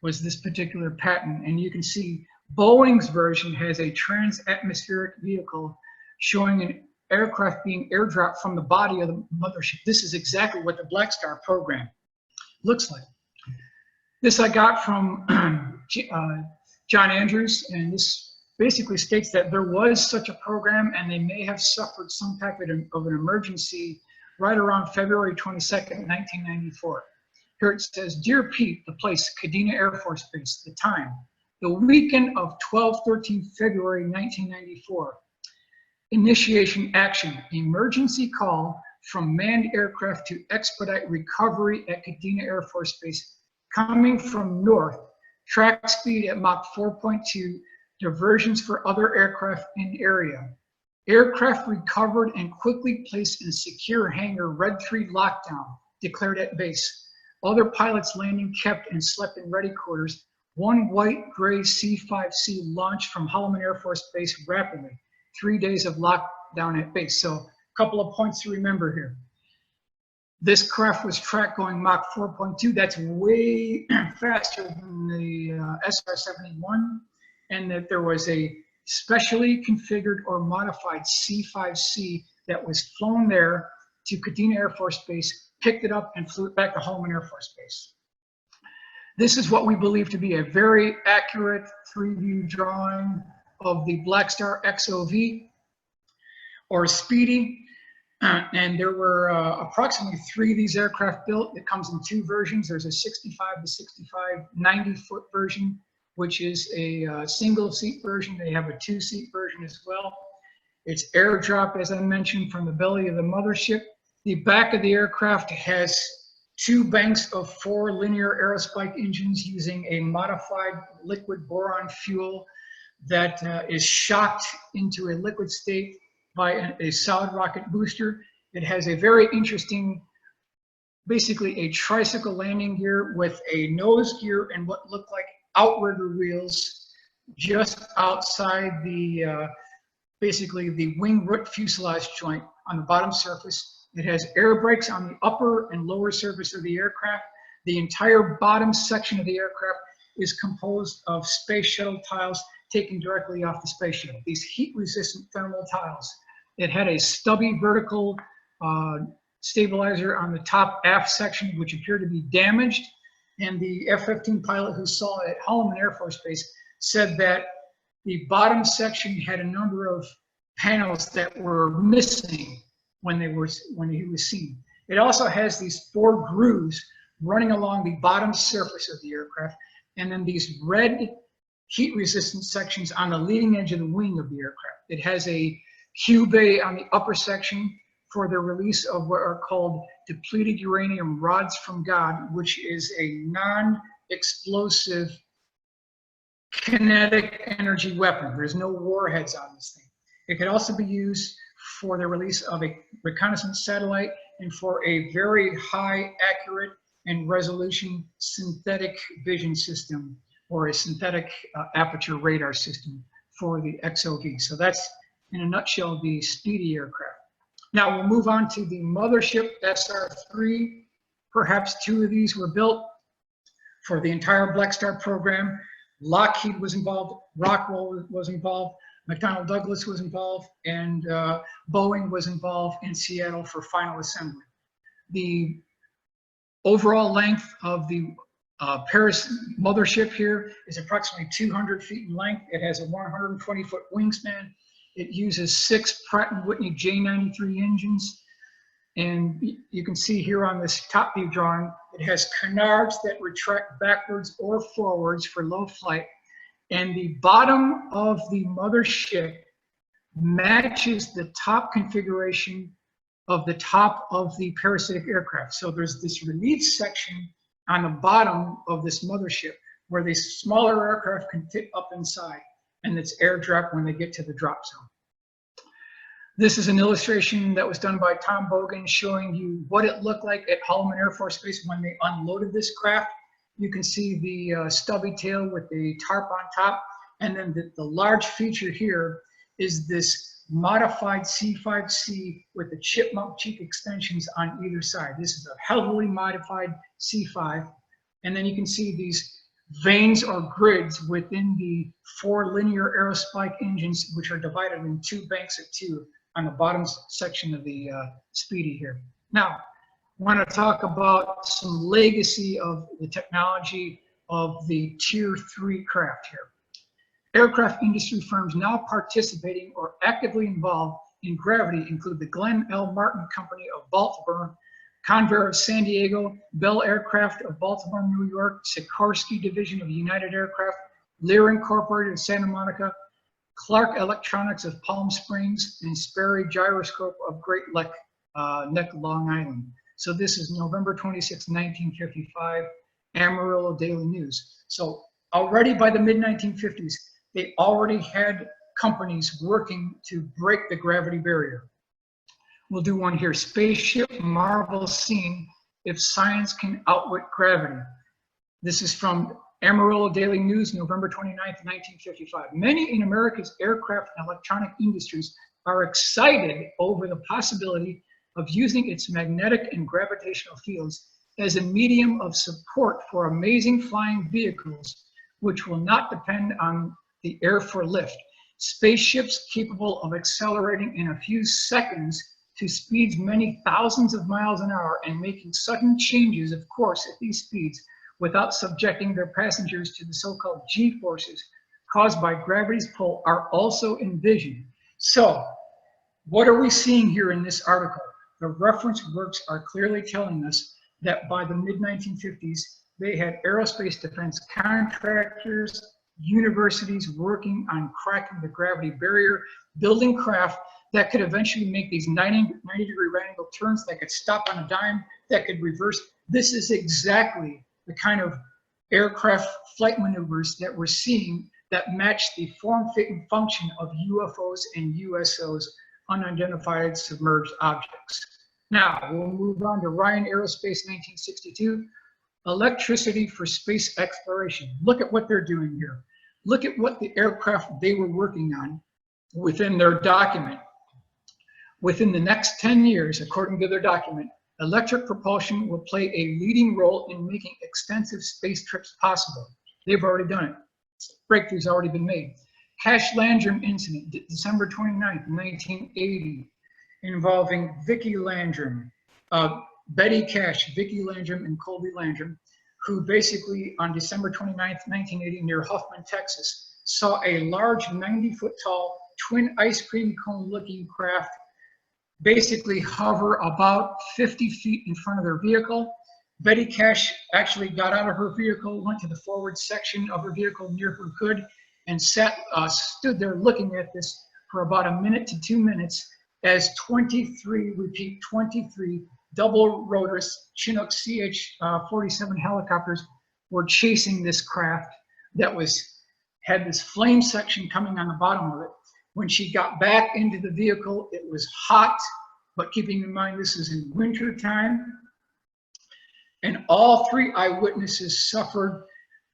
was this particular patent. And you can see Boeing's version has a trans-atmospheric vehicle showing an aircraft being airdropped from the body of the mothership. This is exactly what the Black Star program looks like. This I got from John Andrews, and this basically states that there was such a program and they may have suffered some type of an emergency right around February 22nd, 1994. Here it says, Dear Pete, the place, Kadena Air Force Base, the time, the weekend of 12-13 February 1994. Initiation action, emergency call from manned aircraft to expedite recovery at Kadena Air Force Base, coming from north, track speed at Mach 4.2, diversions for other aircraft in area. Aircraft recovered and quickly placed in secure hangar Red 3 lockdown, declared at base. Other pilots landing kept and slept in ready quarters one white-gray C-5C launched from Holloman Air Force Base rapidly. 3 days of lockdown at base. So a couple of points to remember here. This craft was tracked going Mach 4.2. That's way faster than the SR-71. And that there was a specially configured or modified C-5C that was flown there to Kadena Air Force Base, picked it up, and flew it back to Holloman Air Force Base. This is what we believe to be a very accurate 3-view drawing of the Black Star XOV, or Speedy. And there were approximately 3 of these aircraft built. It comes in 2 versions. There's a 65 to 65 90-foot version, which is a single-seat version. They have a 2-seat version as well. It's airdropped, as I mentioned, from the belly of the mothership. The back of the aircraft has 2 banks of 4 linear aerospike engines using a modified liquid boron fuel that is shocked into a liquid state by a solid rocket booster. It has a very interesting, basically a tricycle landing gear with a nose gear and what look like outrigger wheels just outside the, basically the wing root fuselage joint on the bottom surface. It has air brakes on the upper and lower surface of the aircraft. The entire bottom section of the aircraft is composed of space shuttle tiles taken directly off the space shuttle. These heat-resistant thermal tiles. It had a stubby vertical stabilizer on the top aft section, which appeared to be damaged. And the F-15 pilot who saw it at Holloman Air Force Base said that the bottom section had a number of panels that were missing when he was seen. It also has these 4 grooves running along the bottom surface of the aircraft, and then these red heat-resistant sections on the leading edge of the wing of the aircraft. It has a Q bay on the upper section for the release of what are called depleted uranium rods from God, which is a non-explosive kinetic energy weapon. There's no warheads on this thing. It could also be used for the release of a reconnaissance satellite and for a very high accurate and resolution synthetic vision system, or a synthetic aperture radar system for the XOV. So that's, in a nutshell, the Speedy aircraft. Now we'll move on to the Mothership SR3. Perhaps 2 of these were built for the entire Black Star program. Lockheed was involved, Rockwell was involved, McDonnell Douglas was involved, and Boeing was involved in Seattle for final assembly. The overall length of the Paris mothership here is approximately 200 feet in length. It has a 120-foot wingspan. It uses 6 Pratt & Whitney J93 engines. And you can see here on this top view drawing, it has canards that retract backwards or forwards for low flight. And the bottom of the mothership matches the top configuration of the top of the parasitic aircraft. So there's this release section on the bottom of this mothership where these smaller aircraft can fit up inside, and it's airdropped when they get to the drop zone. This is an illustration that was done by Tom Bogan showing you what it looked like at Holloman Air Force Base when they unloaded this craft. You can see the stubby tail with the tarp on top, and then the large feature here is this modified C5C with the chipmunk cheek extensions on either side. This is a heavily modified C5, and then you can see these veins or grids within the 4 linear aerospike engines, which are divided in 2 banks of 2 on the bottom section of the Speedy here. Now, I want to talk about some legacy of the technology of the Tier 3 craft here. Aircraft industry firms now participating or actively involved in gravity include the Glenn L. Martin Company of Baltimore, Convair of San Diego, Bell Aircraft of Baltimore, New York, Sikorsky Division of United Aircraft, Lear Incorporated of Santa Monica, Clark Electronics of Palm Springs, and Sperry Gyroscope of Great Neck, Long Island. So this is November 26, 1955, Amarillo Daily News. So already by the mid-1950s, they already had companies working to break the gravity barrier. We'll do one here. Spaceship marvel seen if science can outwit gravity. This is from Amarillo Daily News, November 29th, 1955. Many in America's aircraft and electronic industries are excited over the possibility of using its magnetic and gravitational fields as a medium of support for amazing flying vehicles, which will not depend on the air for lift. Spaceships capable of accelerating in a few seconds to speeds many thousands of miles an hour and making sudden changes of course at these speeds without subjecting their passengers to the so-called G-forces caused by gravity's pull are also envisioned. So, what are we seeing here in this article? The reference works are clearly telling us that by the mid-1950s, they had aerospace defense contractors, universities working on cracking the gravity barrier, building craft that could eventually make these 90-degree right angle turns, that could stop on a dime, that could reverse. This is exactly the kind of aircraft flight maneuvers that we're seeing that match the form, fit, and function of UFOs and USOs, unidentified submerged objects. Now, we'll move on to Ryan Aerospace 1962, electricity for space exploration. Look at what they're doing here. Look at what the aircraft they were working on within their document. Within the next 10 years, according to their document, electric propulsion will play a leading role in making extensive space trips possible. They've already done it. Breakthroughs already been made. Cash Landrum incident, December 29th, 1980, involving Vicki Landrum, Betty Cash, Vicki Landrum, and Colby Landrum, who basically on December 29th, 1980, near Huffman, Texas, saw a large 90-foot tall twin ice cream cone looking craft basically hover about 50 feet in front of their vehicle. Betty Cash actually got out of her vehicle, went to the forward section of her vehicle near her hood, and stood there looking at this for about a minute to 2 minutes as 23, repeat, 23 double rotors Chinook CH-47 helicopters were chasing this craft that had this flame section coming on the bottom of it. When she got back into the vehicle, it was hot, but keeping in mind this is in winter time. And all three eyewitnesses suffered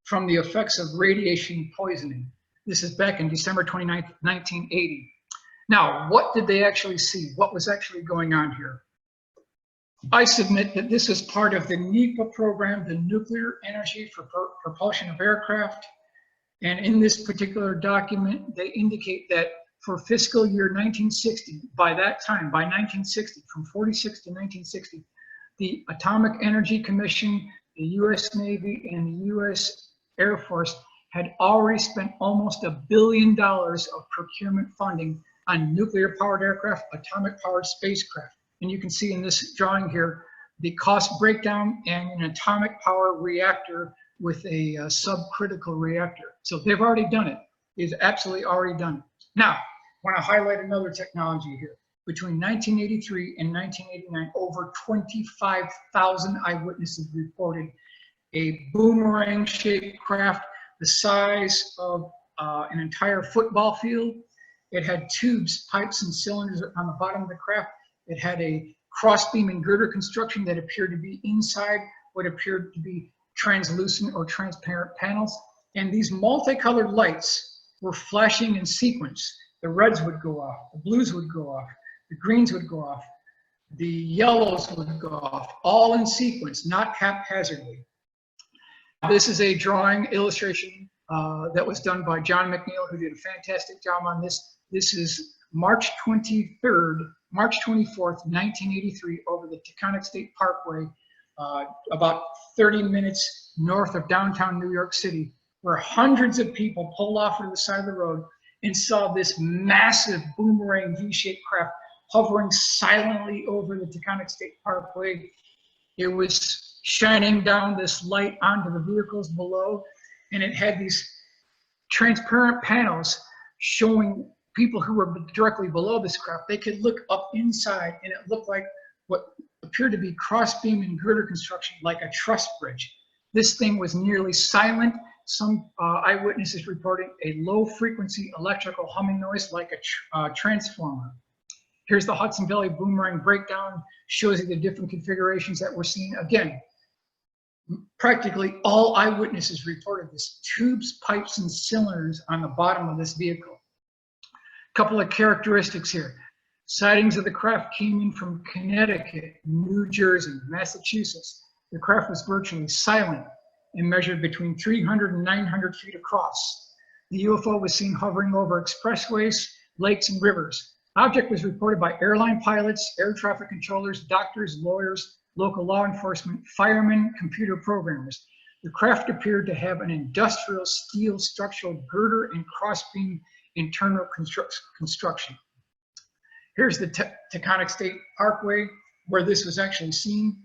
from the effects of radiation poisoning. This is back in December 29th, 1980. Now, what did they actually see? What was actually going on here? I submit that this is part of the NEPA program, the Nuclear Energy for Propulsion of Aircraft. And in this particular document, they indicate that for fiscal year 1960, by that time, by 1960, from 46 to 1960, the Atomic Energy Commission, the US Navy, and the US Air Force had already spent almost $1 billion of procurement funding on nuclear-powered aircraft, atomic-powered spacecraft. And you can see in this drawing here, the cost breakdown and an atomic power reactor with a subcritical reactor. So they've already done it. They've absolutely already done it. Now, I want to highlight another technology here. Between 1983 and 1989, over 25,000 eyewitnesses reported a boomerang-shaped craft the size of an entire football field. It had tubes, pipes, and cylinders on the bottom of the craft. It had a crossbeam and girder construction that appeared to be inside what appeared to be translucent or transparent panels. And these multicolored lights were flashing in sequence. The reds would go off, the blues would go off, the greens would go off, the yellows would go off, all in sequence, not haphazardly. This is a drawing illustration that was done by John McNeil, who did a fantastic job on this. This is March 24th, 1983, over the Taconic State Parkway, about 30 minutes north of downtown New York City, where hundreds of people pulled off to the side of the road and saw this massive boomerang V-shaped craft hovering silently over the Taconic State Parkway. It was shining down this light onto the vehicles below, and it had these transparent panels showing people who were directly below this craft. They could look up inside, and it looked like what appeared to be crossbeam and girder construction, like a truss bridge. This thing was nearly silent. Some eyewitnesses reporting a low-frequency electrical humming noise like a transformer. Here's the Hudson Valley Boomerang breakdown. Shows you the different configurations that we're seeing. Again, Practically all eyewitnesses reported this: tubes, pipes, and cylinders on the bottom of this vehicle. Couple of characteristics here. Sightings of the craft came in from Connecticut, New Jersey, Massachusetts. The craft was virtually silent and measured between 300 and 900 feet across. The UFO was seen hovering over expressways, lakes, and rivers. Object was reported by airline pilots, air traffic controllers, doctors, lawyers, local law enforcement, firemen, computer programmers. The craft appeared to have an industrial steel structural girder and crossbeam internal construction. Here's the Taconic State Parkway where this was actually seen.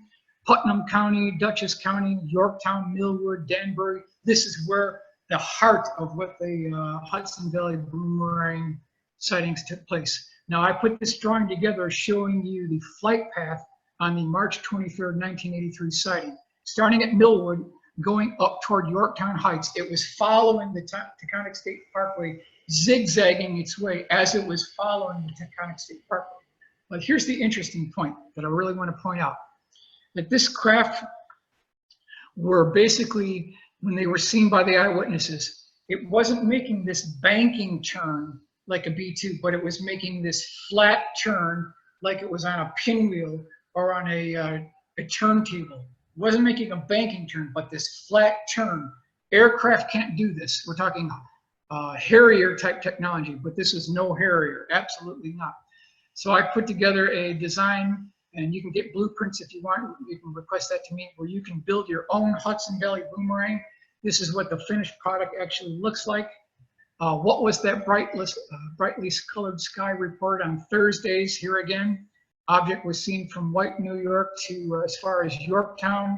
Putnam County, Dutchess County, Yorktown, Millwood, Danbury. This is where the heart of what the Hudson Valley Boomerang sightings took place. Now I put this drawing together showing you the flight path on the March 23rd, 1983 sighting. Starting at Millwood, going up toward Yorktown Heights, it was following the Taconic State Parkway, zigzagging its way as it was following the Taconic State Parkway. But here's the interesting point that I really want to point out, that this craft were basically, when they were seen by the eyewitnesses, it wasn't making this banking turn like a B-2, but it was making this flat turn like it was on a pinwheel or on a turntable. It wasn't making a banking turn, but this flat turn. Aircraft can't do this. We're talking Harrier type technology, but this is no Harrier, absolutely not. So I put together a design, and you can get blueprints if you want. You can request that to me, where you can build your own Hudson Valley Boomerang. This is what the finished product actually looks like. What was that brightly colored sky report on Thursdays? Here again, object was seen from White, New York to as far as Yorktown.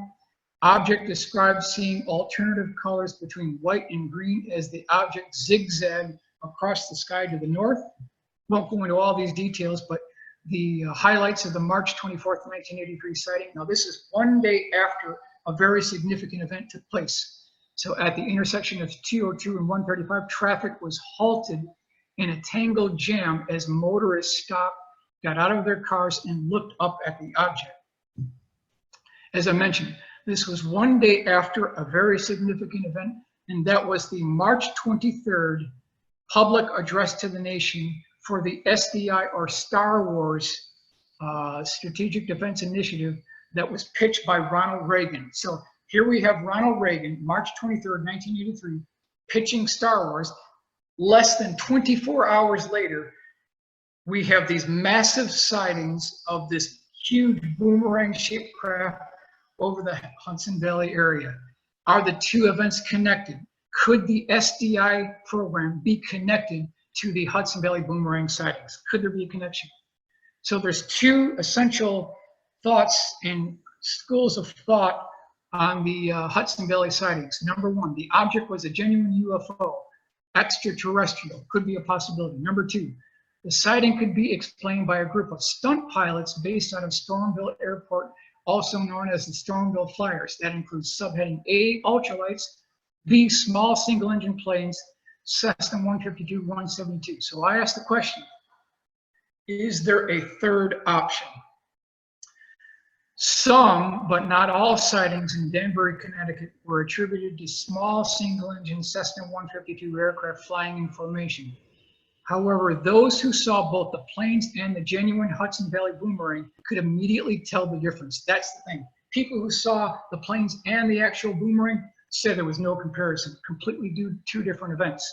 Object described seeing alternative colors between white and green as the object zigzagged across the sky to the north. Won't go into all these details, but the highlights of the March 24th, 1983 sighting. Now this is one day after a very significant event took place. So at the intersection of 202 and 135, traffic was halted in a tangled jam as motorists stopped, got out of their cars, and looked up at the object. As I mentioned, this was one day after a very significant event, and that was the March 23rd public address to the nation for the SDI, or Star Wars Strategic Defense Initiative, that was pitched by Ronald Reagan. So here we have Ronald Reagan, March 23rd, 1983, pitching Star Wars. Less than 24 hours later, we have these massive sightings of this huge boomerang-shaped craft over the Hudson Valley area. Are the two events connected? Could the SDI program be connected to the Hudson Valley Boomerang sightings? Could there be a connection? So there's two essential thoughts and schools of thought on the Hudson Valley sightings. Number one, the object was a genuine UFO, extraterrestrial, could be a possibility. Number two, the sighting could be explained by a group of stunt pilots based out of Stormville Airport, also known as the Stormville Flyers. That includes subheading A, ultralights, B, small single-engine planes, Cessna 152, 172. So I asked the question, is there a third option? Some, but not all, sightings in Danbury, Connecticut were attributed to small single-engine Cessna 152 aircraft flying in formation. However, those who saw both the planes and the genuine Hudson Valley Boomerang could immediately tell the difference. That's the thing. People who saw the planes and the actual Boomerang said there was no comparison, completely two different events.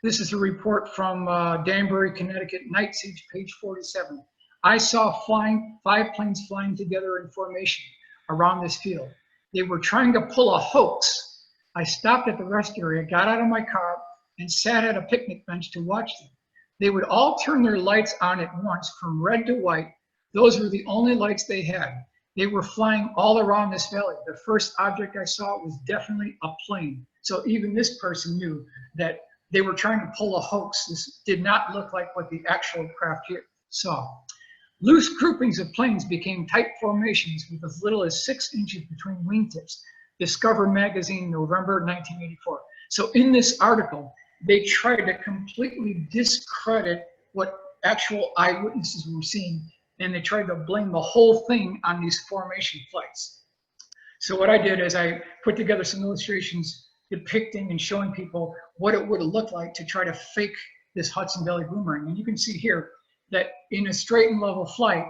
This is a report from Danbury, Connecticut, Night Siege, page 47. I saw 5 planes flying together in formation around this field. They were trying to pull a hoax. I stopped at the rest area, got out of my car, and sat at a picnic bench to watch them. They would all turn their lights on at once from red to white. Those were the only lights they had. They were flying all around this valley. The first object I saw was definitely a plane. So even this person knew that they were trying to pull a hoax. This did not look like what the actual craft here saw. Loose groupings of planes became tight formations with as little as 6 inches between wingtips. Discover Magazine, November 1984. So in this article, they tried to completely discredit what actual eyewitnesses were seeing, and they tried to blame the whole thing on these formation flights. So what I did is I put together some illustrations depicting and showing people what it would have looked like to try to fake this Hudson Valley boomerang. And you can see here that in a straight and level flight,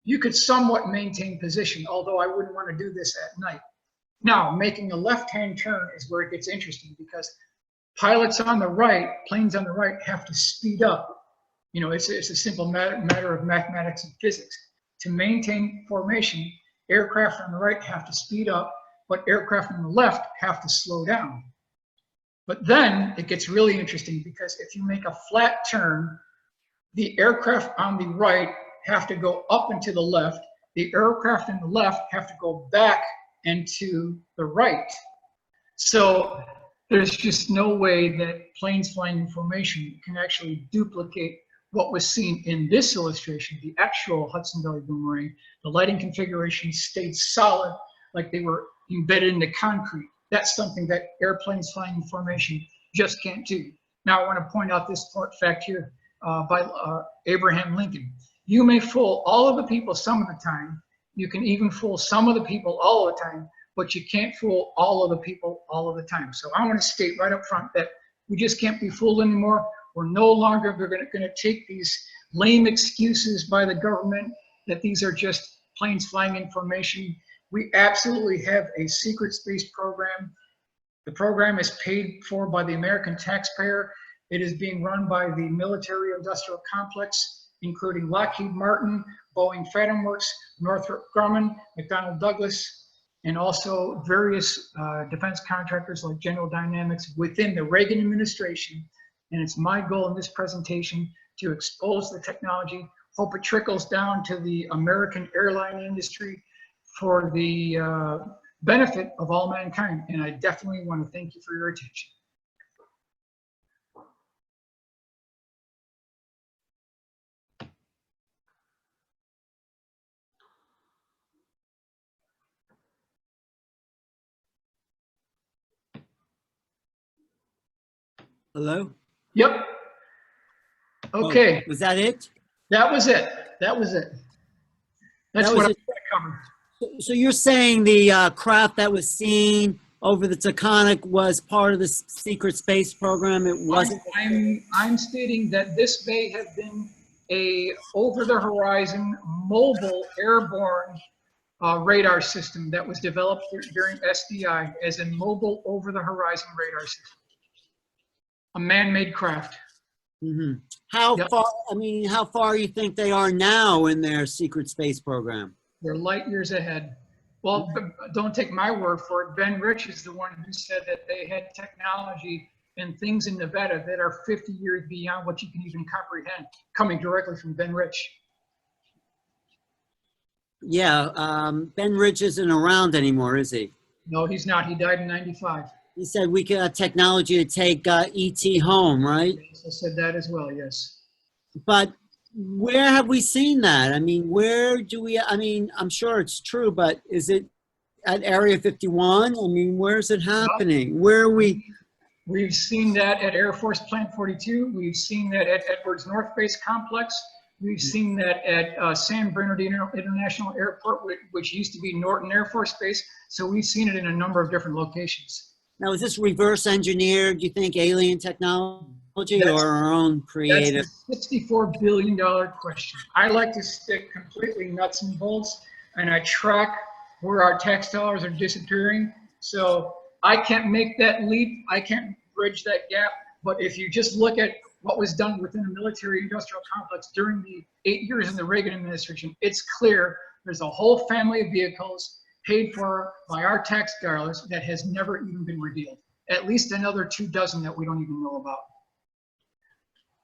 you could somewhat maintain position, although I wouldn't want to do this at night. Now, making a left-hand turn is where it gets interesting, because pilots on the right, planes on the right, have to speed up. You know, it's a simple matter of mathematics and physics. To maintain formation, aircraft on the right have to speed up, but aircraft on the left have to slow down. But then it gets really interesting, because if you make a flat turn, the aircraft on the right have to go up and to the left. The aircraft on the left have to go back and to the right. So there's just no way that planes flying in formation can actually duplicate what was seen in this illustration, the actual Hudson Valley boomerang. The lighting configuration stayed solid, like they were embedded in the concrete. That's something that airplanes flying in formation just can't do. Now I want to point out this fact here by Abraham Lincoln. You may fool all of the people some of the time. You can even fool some of the people all of the time, but you can't fool all of the people all of the time. So I want to state right up front that we just can't be fooled anymore. We're no longer going to take these lame excuses by the government that these are just planes flying in formation. We absolutely have a secret space program. The program is paid for by the American taxpayer. It is being run by the military-industrial complex, including Lockheed Martin, Boeing Phantom Works, Northrop Grumman, McDonnell Douglas, and also various defense contractors like General Dynamics within the Reagan administration. And it's my goal in this presentation to expose the technology, hope it trickles down to the American airline industry for the benefit of all mankind. And I definitely want to thank you for your attention. Hello? Yep. Okay. Oh, was that it? That was it. That was it. That's That what was I'm it. going to cover. So you're saying the craft that was seen over the Taconic was part of the secret space program? It wasn't? I'm stating that this may have been a over-the-horizon mobile airborne radar system that was developed during SDI as a mobile over-the-horizon radar system. A man-made craft. Mm-hmm. How far, I mean, how far you think they are now in their secret space program? They're light years ahead. Well, don't take my word for it. Ben Rich is the one who said that they had technology and things in Nevada that are 50 years beyond what you can even comprehend, coming directly from Ben Rich. Yeah, Ben Rich isn't around anymore, is he? No, he's not. He died in '95. He said we could have technology to take ET home, right? I said that as well, yes. But where have we seen that? I mean, where do we, I mean, I'm sure it's true, but is it at Area 51? I mean, where is it happening? Where are we? We've seen that at Air Force Plant 42. We've seen that at Edwards North Base Complex. We've seen that at San Bernardino International Airport, which used to be Norton Air Force Base. So we've seen it in a number of different locations. Now, is this reverse engineered, do you think, alien technology or our own creative? That's a $64 billion question. I like to stick completely nuts and bolts, and I track where our tax dollars are disappearing. So I can't make that leap. I can't bridge that gap. But if you just look at what was done within the military-industrial complex during the 8 years in the Reagan administration, it's clear there's a whole family of vehicles paid for by our tax dollars that has never even been revealed. At least another 24 that we don't even know about.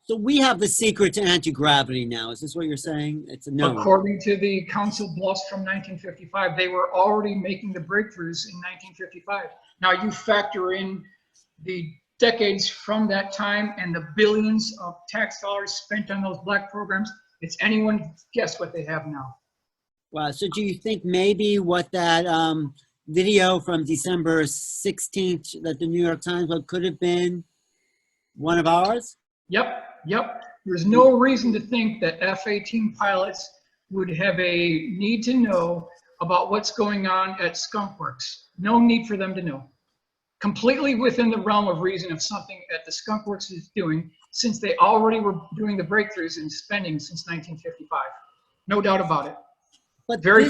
So we have the secret to anti-gravity now. Is this what you're saying? It's a no. According to the Council Bluffs from 1955, they were already making the breakthroughs in 1955. Now you factor in the decades from that time and the billions of tax dollars spent on those black programs. It's anyone's guess what they have now. Wow. So do you think maybe what that video from December 16th that the New York Times could have been one of ours? Yep. There's no reason to think that F-18 pilots would have a need to know about what's going on at Skunk Works. No need for them to know. Completely within the realm of reason of something that the Skunk Works is doing, since they already were doing the breakthroughs in spending since 1955. No doubt about it. But Very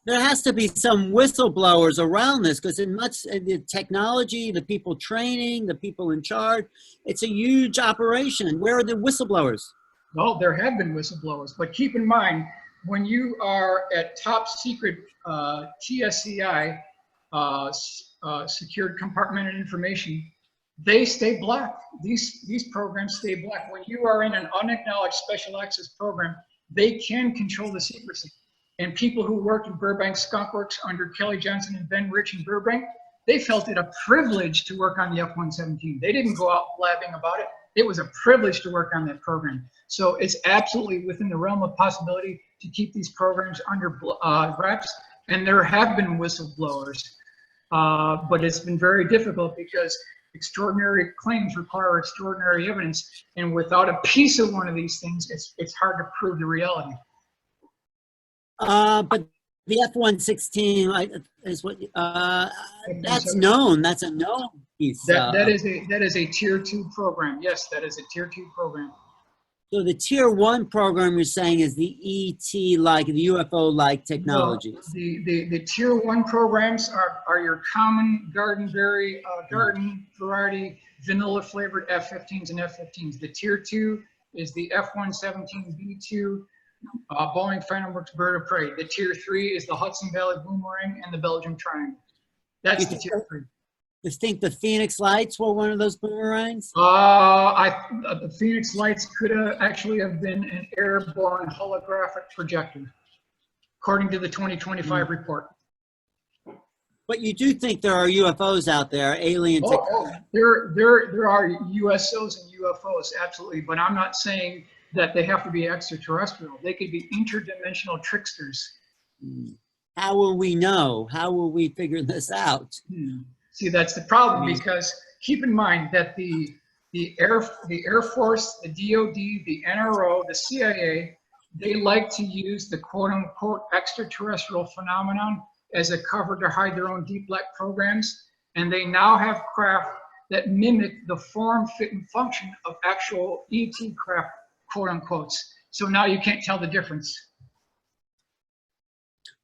there has to be some whistleblowers around this, because in much the technology, the people training, the people in charge, it's a huge operation. Where are the whistleblowers? Well, there have been whistleblowers, but keep in mind, when you are at top secret TSCI, secured compartmented information, they stay black. These programs stay black. When you are in an unacknowledged special access program, they can control the secrecy. And people who worked in Burbank Skunk Works under Kelly Johnson and Ben Rich in Burbank, they felt it a privilege to work on the F-117. They didn't go out blabbing about it. It was a privilege to work on that program. So it's absolutely within the realm of possibility to keep these programs under wraps. And there have been whistleblowers, but it's been very difficult because extraordinary claims require extraordinary evidence. And without a piece of one of these things, it's hard to prove the reality. But the F-116 is what that's known. That's a known piece. That is a tier 2 program. Yes, that is a tier 2 program. So the tier 1 program you're saying is the ET-like, the UFO-like technologies. Well, the tier 1 programs are your common garden variety vanilla flavored F-15s and F-15s. The tier 2 is the F-117B2. Boeing Phantom Works Bird of Prey. The tier 3 is the Hudson Valley Boomerang and the Belgium Triangle. That's the tier 3. You think the Phoenix Lights were one of those boomerangs? The Phoenix Lights could actually have been an airborne holographic projector, according to the 2025 report. But you do think there are UFOs out there, alien technology? There are USOs and UFOs, absolutely. But I'm not saying that they have to be extraterrestrial. They could be interdimensional tricksters. How will we know? How will we figure this out? See, that's the problem, because keep in mind that the Air Force, the DOD, the NRO, the CIA, they like to use the quote-unquote extraterrestrial phenomenon as a cover to hide their own deep black programs. And they now have craft that mimic the form, fit, and function of actual ET craft, quote unquote. So now you can't tell the difference.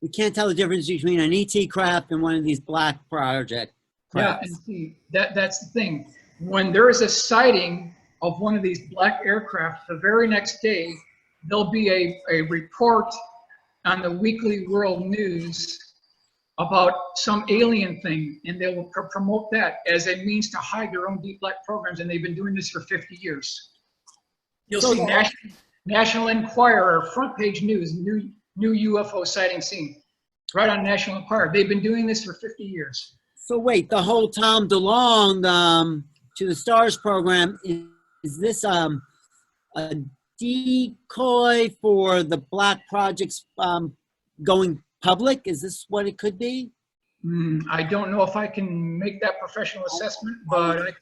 We can't tell the difference between an ET craft and one of these black project crafts. Yeah, and see, that's the thing. When there is a sighting of one of these black aircraft, the very next day, there'll be a report on the Weekly World News about some alien thing, and they will promote that as a means to hide their own deep black programs, and they've been doing this for 50 years. You'll see National Enquirer, front page news, new UFO sighting seen, right on National Enquirer. They've been doing this for 50 years. So wait, the whole Tom DeLonge to the Stars program, is this a decoy for the black projects going public? Is this what it could be? I don't know if I can make that professional assessment, but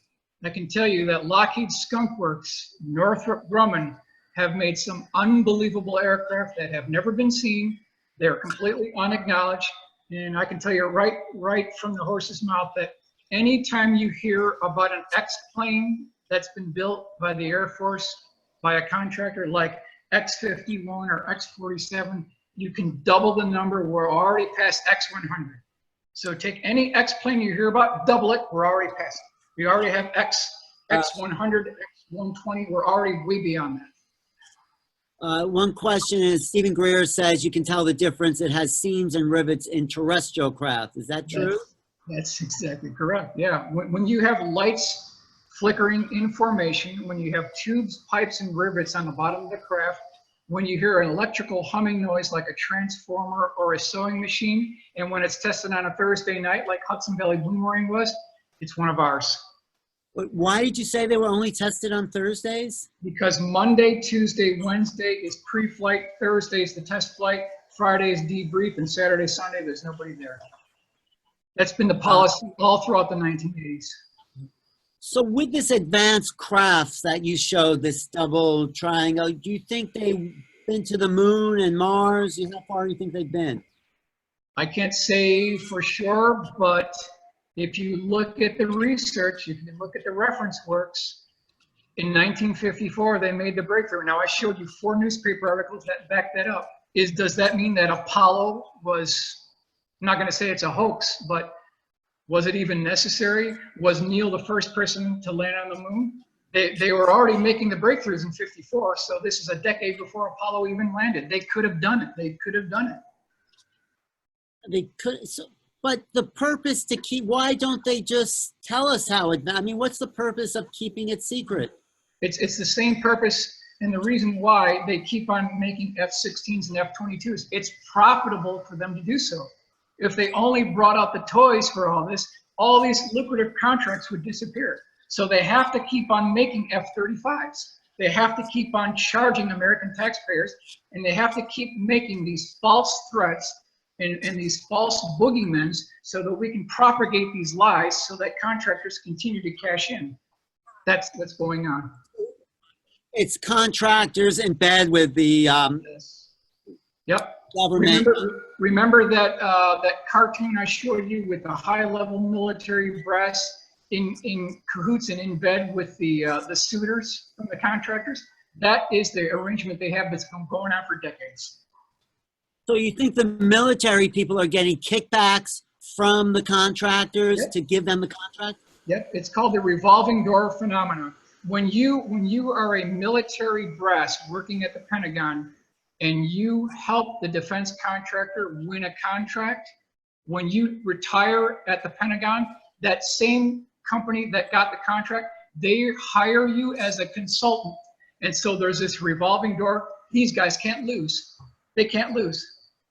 I can tell you that Lockheed Skunk Works, Northrop Grumman, have made some unbelievable aircraft that have never been seen. They're completely unacknowledged. And I can tell you right from the horse's mouth that anytime you hear about an X-plane that's been built by the Air Force, by a contractor like X-51 or X-47, you can double the number. We're already past X-100. So take any X-plane you hear about, double it, we're already past it. We already have X-100, X-120, we're already way beyond that. One question is, Stephen Greer says you can tell the difference. It has seams and rivets in terrestrial craft. Is that true? That's exactly correct, yeah. When you have lights flickering in formation, when you have tubes, pipes, and rivets on the bottom of the craft, when you hear an electrical humming noise like a transformer or a sewing machine, and when it's tested on a Thursday night like Hudson Valley Boomerang was, it's one of ours. But why did you say they were only tested on Thursdays? Because Monday, Tuesday, Wednesday is pre-flight, Thursday is the test flight, Friday is debrief, and Saturday, Sunday, there's nobody there. That's been the policy all throughout the 1980s. So with this advanced crafts that you showed, this double triangle, do you think they been to the moon and Mars? How far do you think they've been? I can't say for sure, but if you look at the research, if you look at the reference works, in 1954, they made the breakthrough. Now, I showed you 4 newspaper articles that back that up. Does that mean that Apollo was, I'm not going to say it's a hoax, but was it even necessary? Was Neil the first person to land on the moon? They were already making the breakthroughs in 54, so this is a decade before Apollo even landed. They could have done it. They could have done it. They could, so, but the purpose to keep, why don't they just tell us how it, I mean, what's the purpose of keeping it secret? It's the same purpose, and the reason why they keep on making F-16s and F-22s. It's profitable for them to do so. If they only brought out the toys for all this, all these lucrative contracts would disappear. So they have to keep on making F-35s. They have to keep on charging American taxpayers, and they have to keep making these false threats and these false boogeymen so that we can propagate these lies so that contractors continue to cash in. That's what's going on. It's contractors in bed with the Yep. government. Remember that that cartoon I showed you with the high-level military brass in cahoots and in bed with the suitors from the contractors? That is the arrangement they have that's been going on for decades. So you think the military people are getting kickbacks from the contractors Yep. to give them the contract? Yep, it's called the revolving door phenomenon. When you are a military brass working at the Pentagon and you help the defense contractor win a contract, when you retire at the Pentagon, that same company that got the contract, they hire you as a consultant. And so there's this revolving door. These guys can't lose. They can't lose.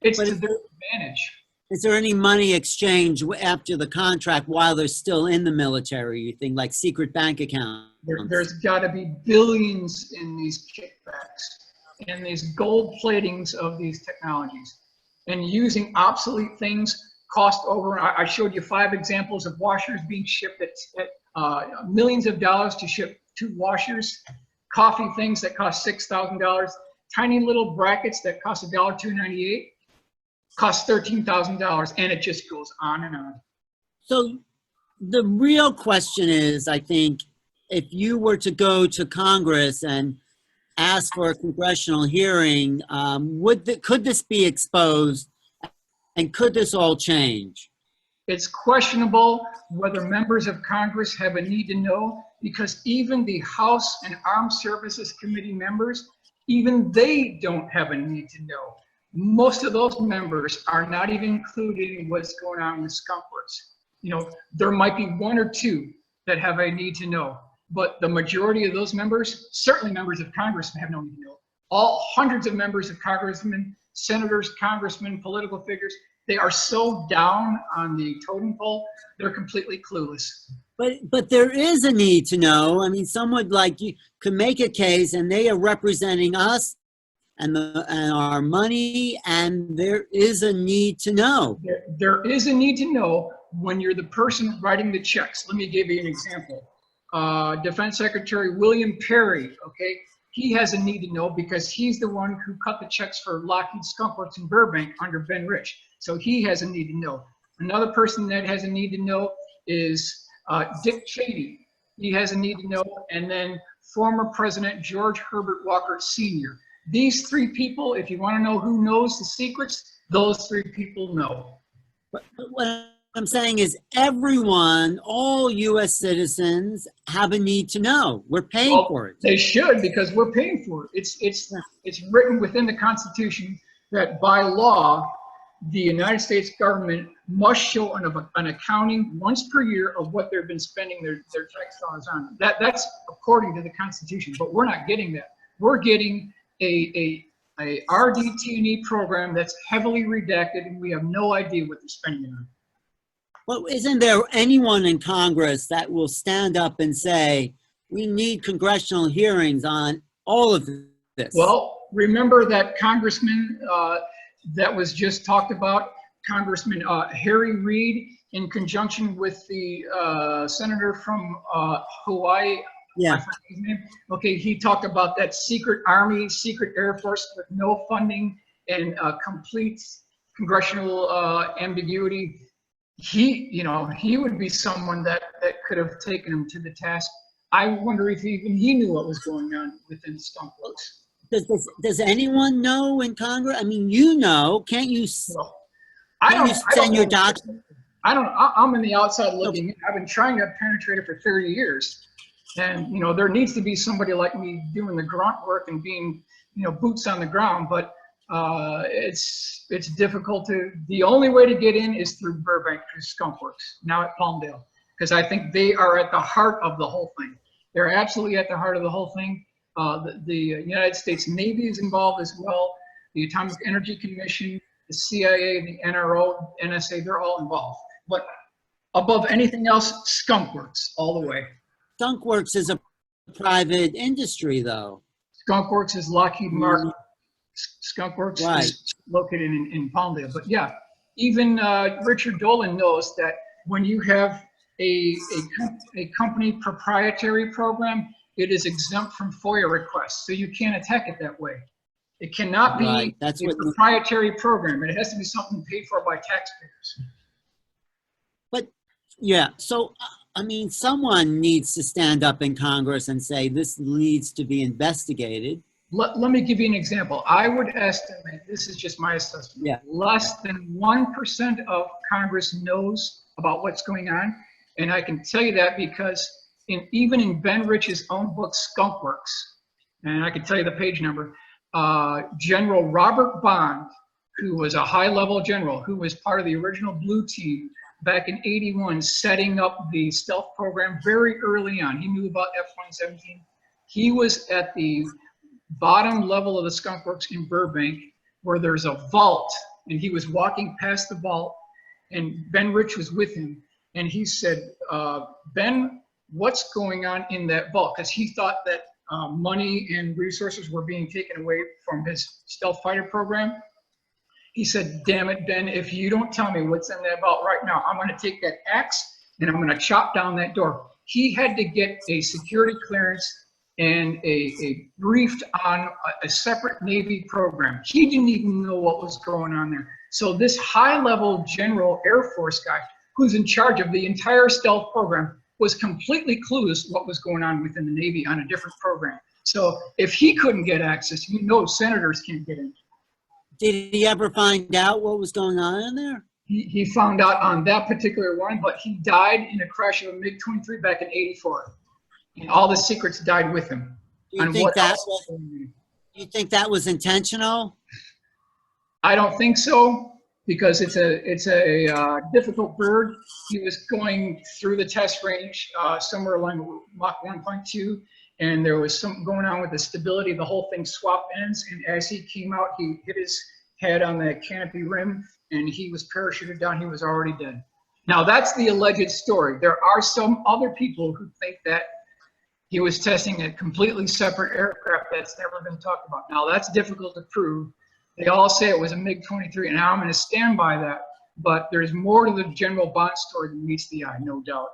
It's to their advantage. Is there any money exchange after the contract while they're still in the military, you think, like secret bank accounts? There's got to be billions in these kickbacks and these gold platings of these technologies. And using obsolete things cost over, I showed you 5 examples of washers being shipped at millions of dollars to ship 2 washers, coffee things that cost $6,000, tiny little brackets that cost $1.298. Costs $13,000, and it just goes on and on. So the real question is, I think, if you were to go to Congress and ask for a congressional hearing, could this be exposed, and could this all change? It's questionable whether members of Congress have a need to know, because even the House and Armed Services Committee members, even they don't have a need to know. Most of those members are not even included in what's going on with skunk works. You know, there might be 1 or 2 that have a need to know, but the majority of those members, certainly members of Congress, have no need to know. All hundreds of members of congressmen, senators, congressmen, political figures, they are so down on the totem pole, they're completely clueless. But there is a need to know. I mean, someone like you could make a case, and they are representing us and our money, and there is a need to know. There is a need to know when you're the person writing the checks. Let me give you an example. Defense Secretary William Perry, okay, he has a need to know because he's the one who cut the checks for Lockheed Skunk Works in Burbank under Ben Rich. So he has a need to know. Another person that has a need to know is Dick Cheney. He has a need to know, and then former President George Herbert Walker Sr. These 3 people, if you want to know who knows the secrets, those 3 people know. But what I'm saying is everyone, all U.S. citizens have a need to know. We're paying for it. They should, because we're paying for it. It's written within the Constitution that by law, the United States government must show an accounting once per year of what they've been spending their tax dollars on. That's according to the Constitution, but we're not getting that. We're getting a RDT&E program that's heavily redacted, and we have no idea what they're spending it on. Well, isn't there anyone in Congress that will stand up and say, we need congressional hearings on all of this? Well, remember that congressman that was just talked about, Congressman Harry Reid, in conjunction with the senator from Hawaii, Yeah. I forget his name. Okay, he talked about that secret army, secret Air Force with no funding and complete congressional ambiguity. He would be someone that could have taken him to the task. I wonder if even he knew what was going on within Skunk Works. Does anyone know in Congress? I mean, you know, can't you? So, Can you send your docs? I'm in the outside looking in. I've been trying to penetrate it for 30 years. And, there needs to be somebody like me doing the grunt work and being, boots on the ground. But it's difficult the only way to get in is through Burbank, through Skunk Works, now at Palmdale. Because I think they are at the heart of the whole thing. They're absolutely at the heart of the whole thing. The United States Navy is involved as well. The Atomic Energy Commission, the CIA, the NRO, NSA, they're all involved. But above anything else, Skunk Works all the way. Skunk Works is a private industry, though. Skunk Works is Lockheed Martin. Skunk Works Right. is located in Palmdale. But yeah, even Richard Dolan knows that when you have a company proprietary program, it is exempt from FOIA requests. So you can't attack it that way. It cannot be Right. That's a what proprietary program. It has to be something paid for by taxpayers. But yeah, so I mean, someone needs to stand up in Congress and say this needs to be investigated. Let me give you an example. I would estimate, this is just my assessment, Yeah. less than 1% of Congress knows about what's going on. And I can tell you that because even in Ben Rich's own book, Skunk Works, and I can tell you the page number, General Robert Bond, who was a high-level general, who was part of the original Blue Team back in '81, setting up the stealth program very early on. He knew about F-117. He was at the bottom level of the Skunk Works in Burbank, where there's a vault, and he was walking past the vault, and Ben Rich was with him, and he said, Ben, what's going on in that vault? Because he thought that money and resources were being taken away from his stealth fighter program. He said, damn it, Ben, if you don't tell me what's in that vault right now, I'm going to take that axe and I'm going to chop down that door. He had to get a security clearance and a briefed on a separate Navy program. He didn't even know what was going on there. So this high-level general Air Force guy who's in charge of the entire stealth program was completely clueless what was going on within the Navy on a different program. So if he couldn't get access, senators can't get in. Did he ever find out what was going on in there? He found out on that particular one, but he died in a crash of a MiG-23 back in '84. And all the secrets died with him. Do you think that was intentional? I don't think so, because it's a difficult bird. He was going through the test range somewhere along Mach 1.2, and there was something going on with the stability. The whole thing swapped ends, and as he came out, he hit his head on the canopy rim, and he was parachuted down. He was already dead. Now, that's the alleged story. There are some other people who think that he was testing a completely separate aircraft that's never been talked about. Now, that's difficult to prove. They all say it was a MiG-23, and I'm going to stand by that. But there's more to the General Bond story than meets the eye, no doubt.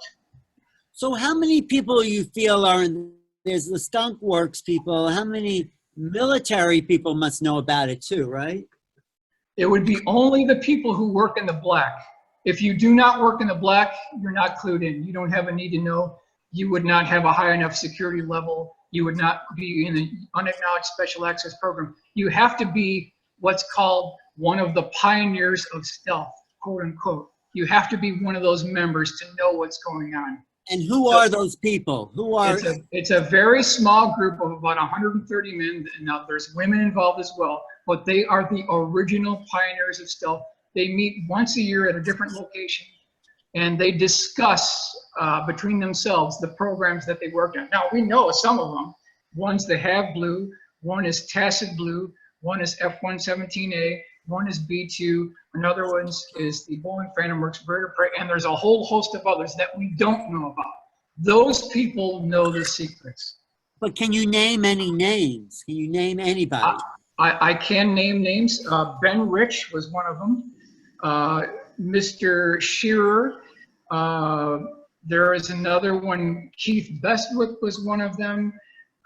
So how many people you feel are in, there's the Skunk Works people, how many military people must know about it too, right? It would be only the people who work in the black. If you do not work in the black, you're not clued in. You don't have a need to know. You would not have a high enough security level. You would not be in the unacknowledged special access program. You have to be what's called one of the pioneers of stealth, quote unquote. You have to be one of those members to know what's going on. And who are those people? Who are? It's a very small group of about 130 men. Now there's women involved as well, but they are the original pioneers of stealth. They meet once a year at a different location, and they discuss between themselves the programs that they worked on. Now we know some of them. One's the Have Blue, one is Tacit Blue, one is F-117A, one is B-2, another one is the Boeing Phantom Works Bird of Prey, and there's a whole host of others that we don't know about. Those people know the secrets. But can you name any names? Can you name anybody? I can name names. Ben Rich was one of them. Mr. Shearer, There is another one. Keith Bestwick was one of them.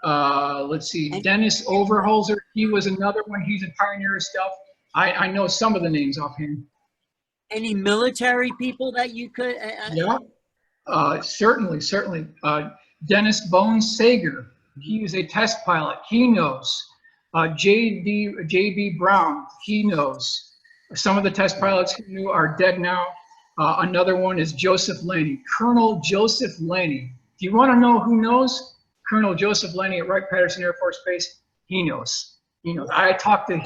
Let's see, Dennis Overholzer. He was another one. He's a pioneer of stealth. I know some of the names offhand. Any military people that you could? Yeah, certainly. Dennis Bones Sager. He is a test pilot. He knows. J.B. Brown. He knows. Some of the test pilots who knew are dead now. Another one is Joseph Laney, Colonel Joseph Laney. Do you want to know who knows? Colonel Joseph Laney at Wright-Patterson Air Force Base. He knows. He knows. I talked to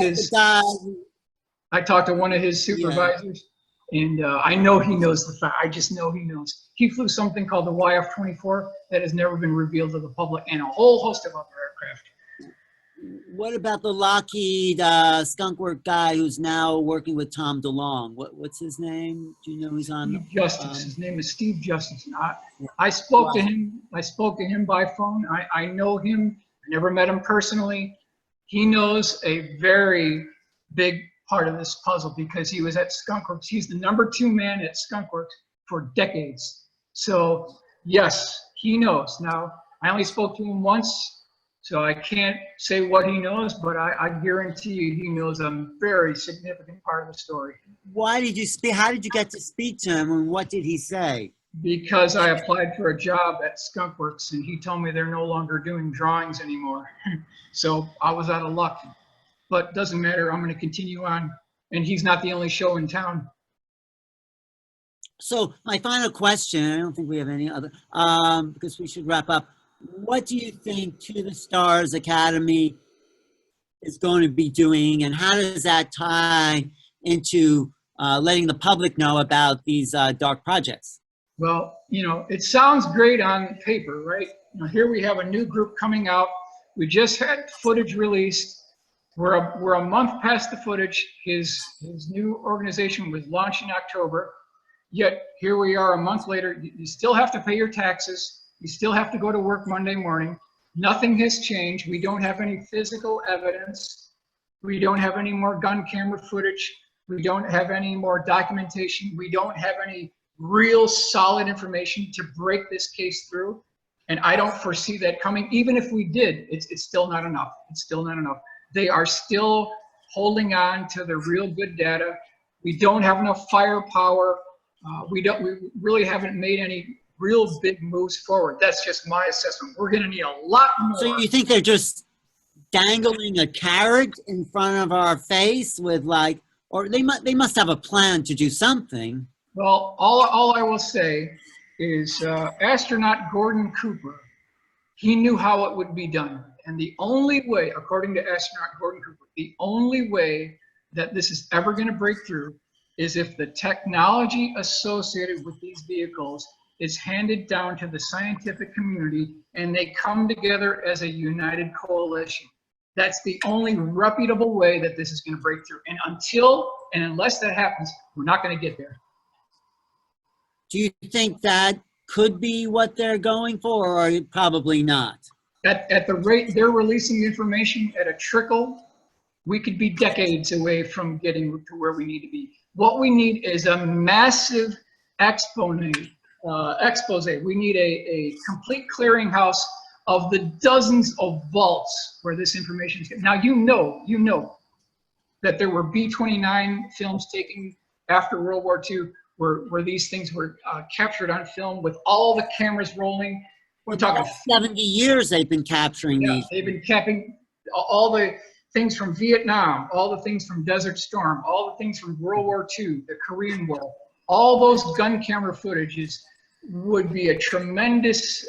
one of his supervisors, and I know he knows the fact. I just know he knows. He flew something called the YF-24 that has never been revealed to the public, and a whole host of other aircraft. What about the Lockheed skunkwork guy who's now working with Tom DeLonge? What's his name? Do you know who's on? Steve Justice. His name is Steve Justice. I spoke to him. I spoke to him by phone. I know him. I never met him personally. He knows a very big part of this puzzle because he was at Skunkworks. He's the #2 man at Skunkworks for decades. So yes, he knows. Now I only spoke to him once. So I can't say what he knows, but I guarantee you he knows a very significant part of the story. Why did you speak? How did you get to speak to him, and what did he say? Because I applied for a job at Skunkworks, and he told me they're no longer doing drawings anymore. So I was out of luck. But doesn't matter. I'm going to continue on, and he's not the only show in town. So my final question, I don't think we have any other, because we should wrap up. What do you think To the Stars Academy is going to be doing, and how does that tie into letting the public know about these dark projects? Well, it sounds great on paper, right? Here we have a new group coming out. We just had footage released. We're a month past the footage. His new organization was launched in October. Yet here we are a month later. You still have to pay your taxes. You still have to go to work Monday morning. Nothing has changed. We don't have any physical evidence. We don't have any more gun camera footage. We don't have any more documentation. We don't have any real solid information to break this case through. And I don't foresee that coming. Even if we did, it's still not enough. It's still not enough. They are still holding on to the real good data. We don't have enough firepower. We really haven't made any real big moves forward. That's just my assessment. We're going to need a lot more. So you think they're just dangling a carrot in front of our face with or they must have a plan to do something. Well, all I will say is astronaut Gordon Cooper, he knew how it would be done. And the only way, according to astronaut Gordon Cooper, the only way that this is ever going to break through is if the technology associated with these vehicles is handed down to the scientific community and they come together as a united coalition. That's the only reputable way that this is going to break through. And unless that happens, we're not going to get there. Do you think that could be what they're going for, or probably not? At the rate they're releasing information at a trickle, we could be decades away from getting to where we need to be. What we need is a massive expose. We need a complete clearinghouse of the dozens of vaults where this information is. Now you know that there were B-29 films taken after World War II where these things were captured on film with all the cameras rolling. We're talking 70 years they've been capturing these. They've been capping all the things from Vietnam, all the things from Desert Storm, all the things from World War II, the Korean War. All those gun camera footages would be a tremendous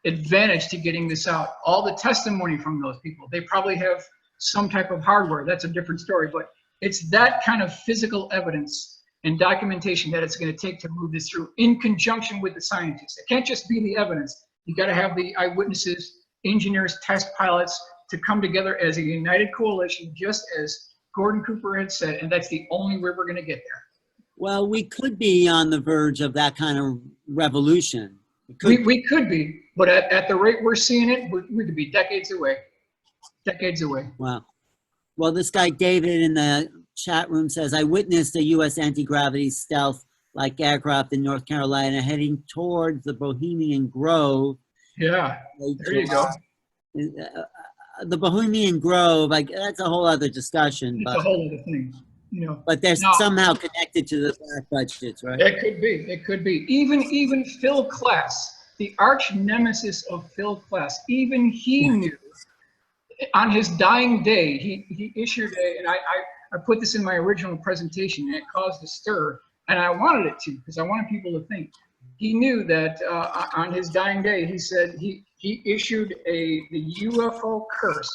advantage to getting this out. All the testimony from those people, they probably have some type of hardware. That's a different story, but it's that kind of physical evidence and documentation that it's going to take to move this through in conjunction with the scientists. It can't just be the evidence. You got to have the eyewitnesses, engineers, test pilots to come together as a united coalition, just as Gordon Cooper had said, and that's the only way we're going to get there. Well, we could be on the verge of that kind of revolution. We could be, but at the rate we're seeing it, we could be decades away. Decades away. Wow. Well, this guy David in the chat room says, I witnessed a U.S. anti-gravity stealth like aircraft in North Carolina heading towards the Bohemian Grove. Yeah, there you go. The Bohemian Grove, like, that's a whole other discussion. It's a whole other thing, you know. But they're Now, somehow connected to the black budgets, right? it could be. It could be. Even Phil Klass, the arch nemesis of Phil Klass, even he knew on his dying day, he issued and I put this in my original presentation, and it caused a stir, and I wanted it to, because I wanted people to think. He knew that on his dying day, he said he issued the UFO curse,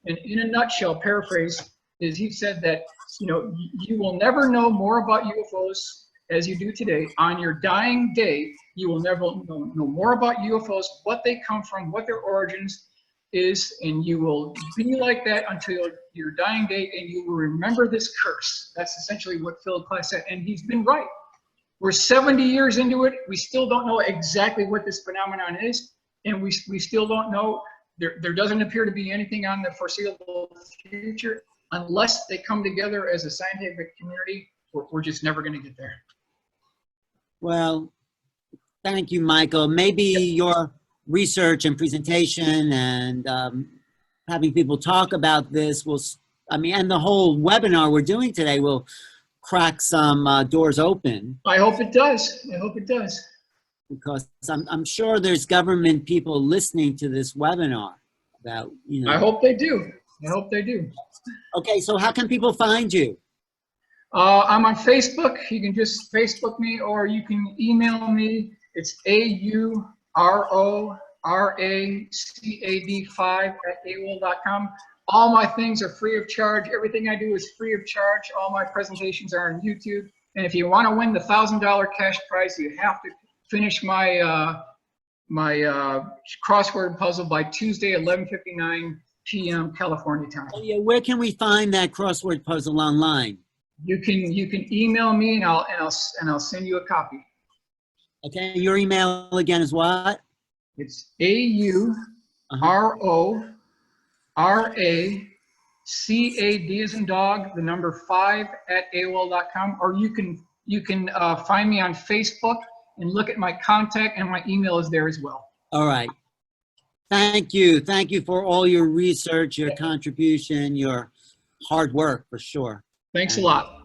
and in a nutshell, paraphrase, is he said that, you know, you will never know more about UFOs as you do today. On your dying day, you will never know more about UFOs, what they come from, what their origins is, and you will be like that until your dying day, and you will remember this curse. That's essentially what Phil Klass said, and he's been right. We're 70 years into it. We still don't know exactly what this phenomenon is, and we still don't know. There doesn't appear to be anything on the foreseeable future unless they come together as a scientific community. We're just never going to get there. Well, thank you, Michael. Maybe your research and presentation and having people talk about this will, and the whole webinar we're doing today will crack some doors open. I hope it does. I hope it does. Because I'm sure there's government people listening to this webinar about, you know. I hope they do. I hope they do. Okay, so how can people find you? I'm on Facebook. You can just Facebook me, or you can email me. It's AURORACAD5@AOL.com. All my things are free of charge. Everything I do is free of charge. All my presentations are on YouTube. And if you want to win the $1,000 cash prize, you have to finish my crossword puzzle by Tuesday, 11:59 p.m. California time. Oh, yeah, where can we find that crossword puzzle online? You can email me, and I'll send you a copy. Okay, your email again is what? It's AURORACAD as in dog, the number 5@AOL.com, or you can find me on Facebook and look at my contact, and my email is there as well. All right. Thank you. Thank you for all your research, your contribution, your hard work, for sure. Thanks a lot.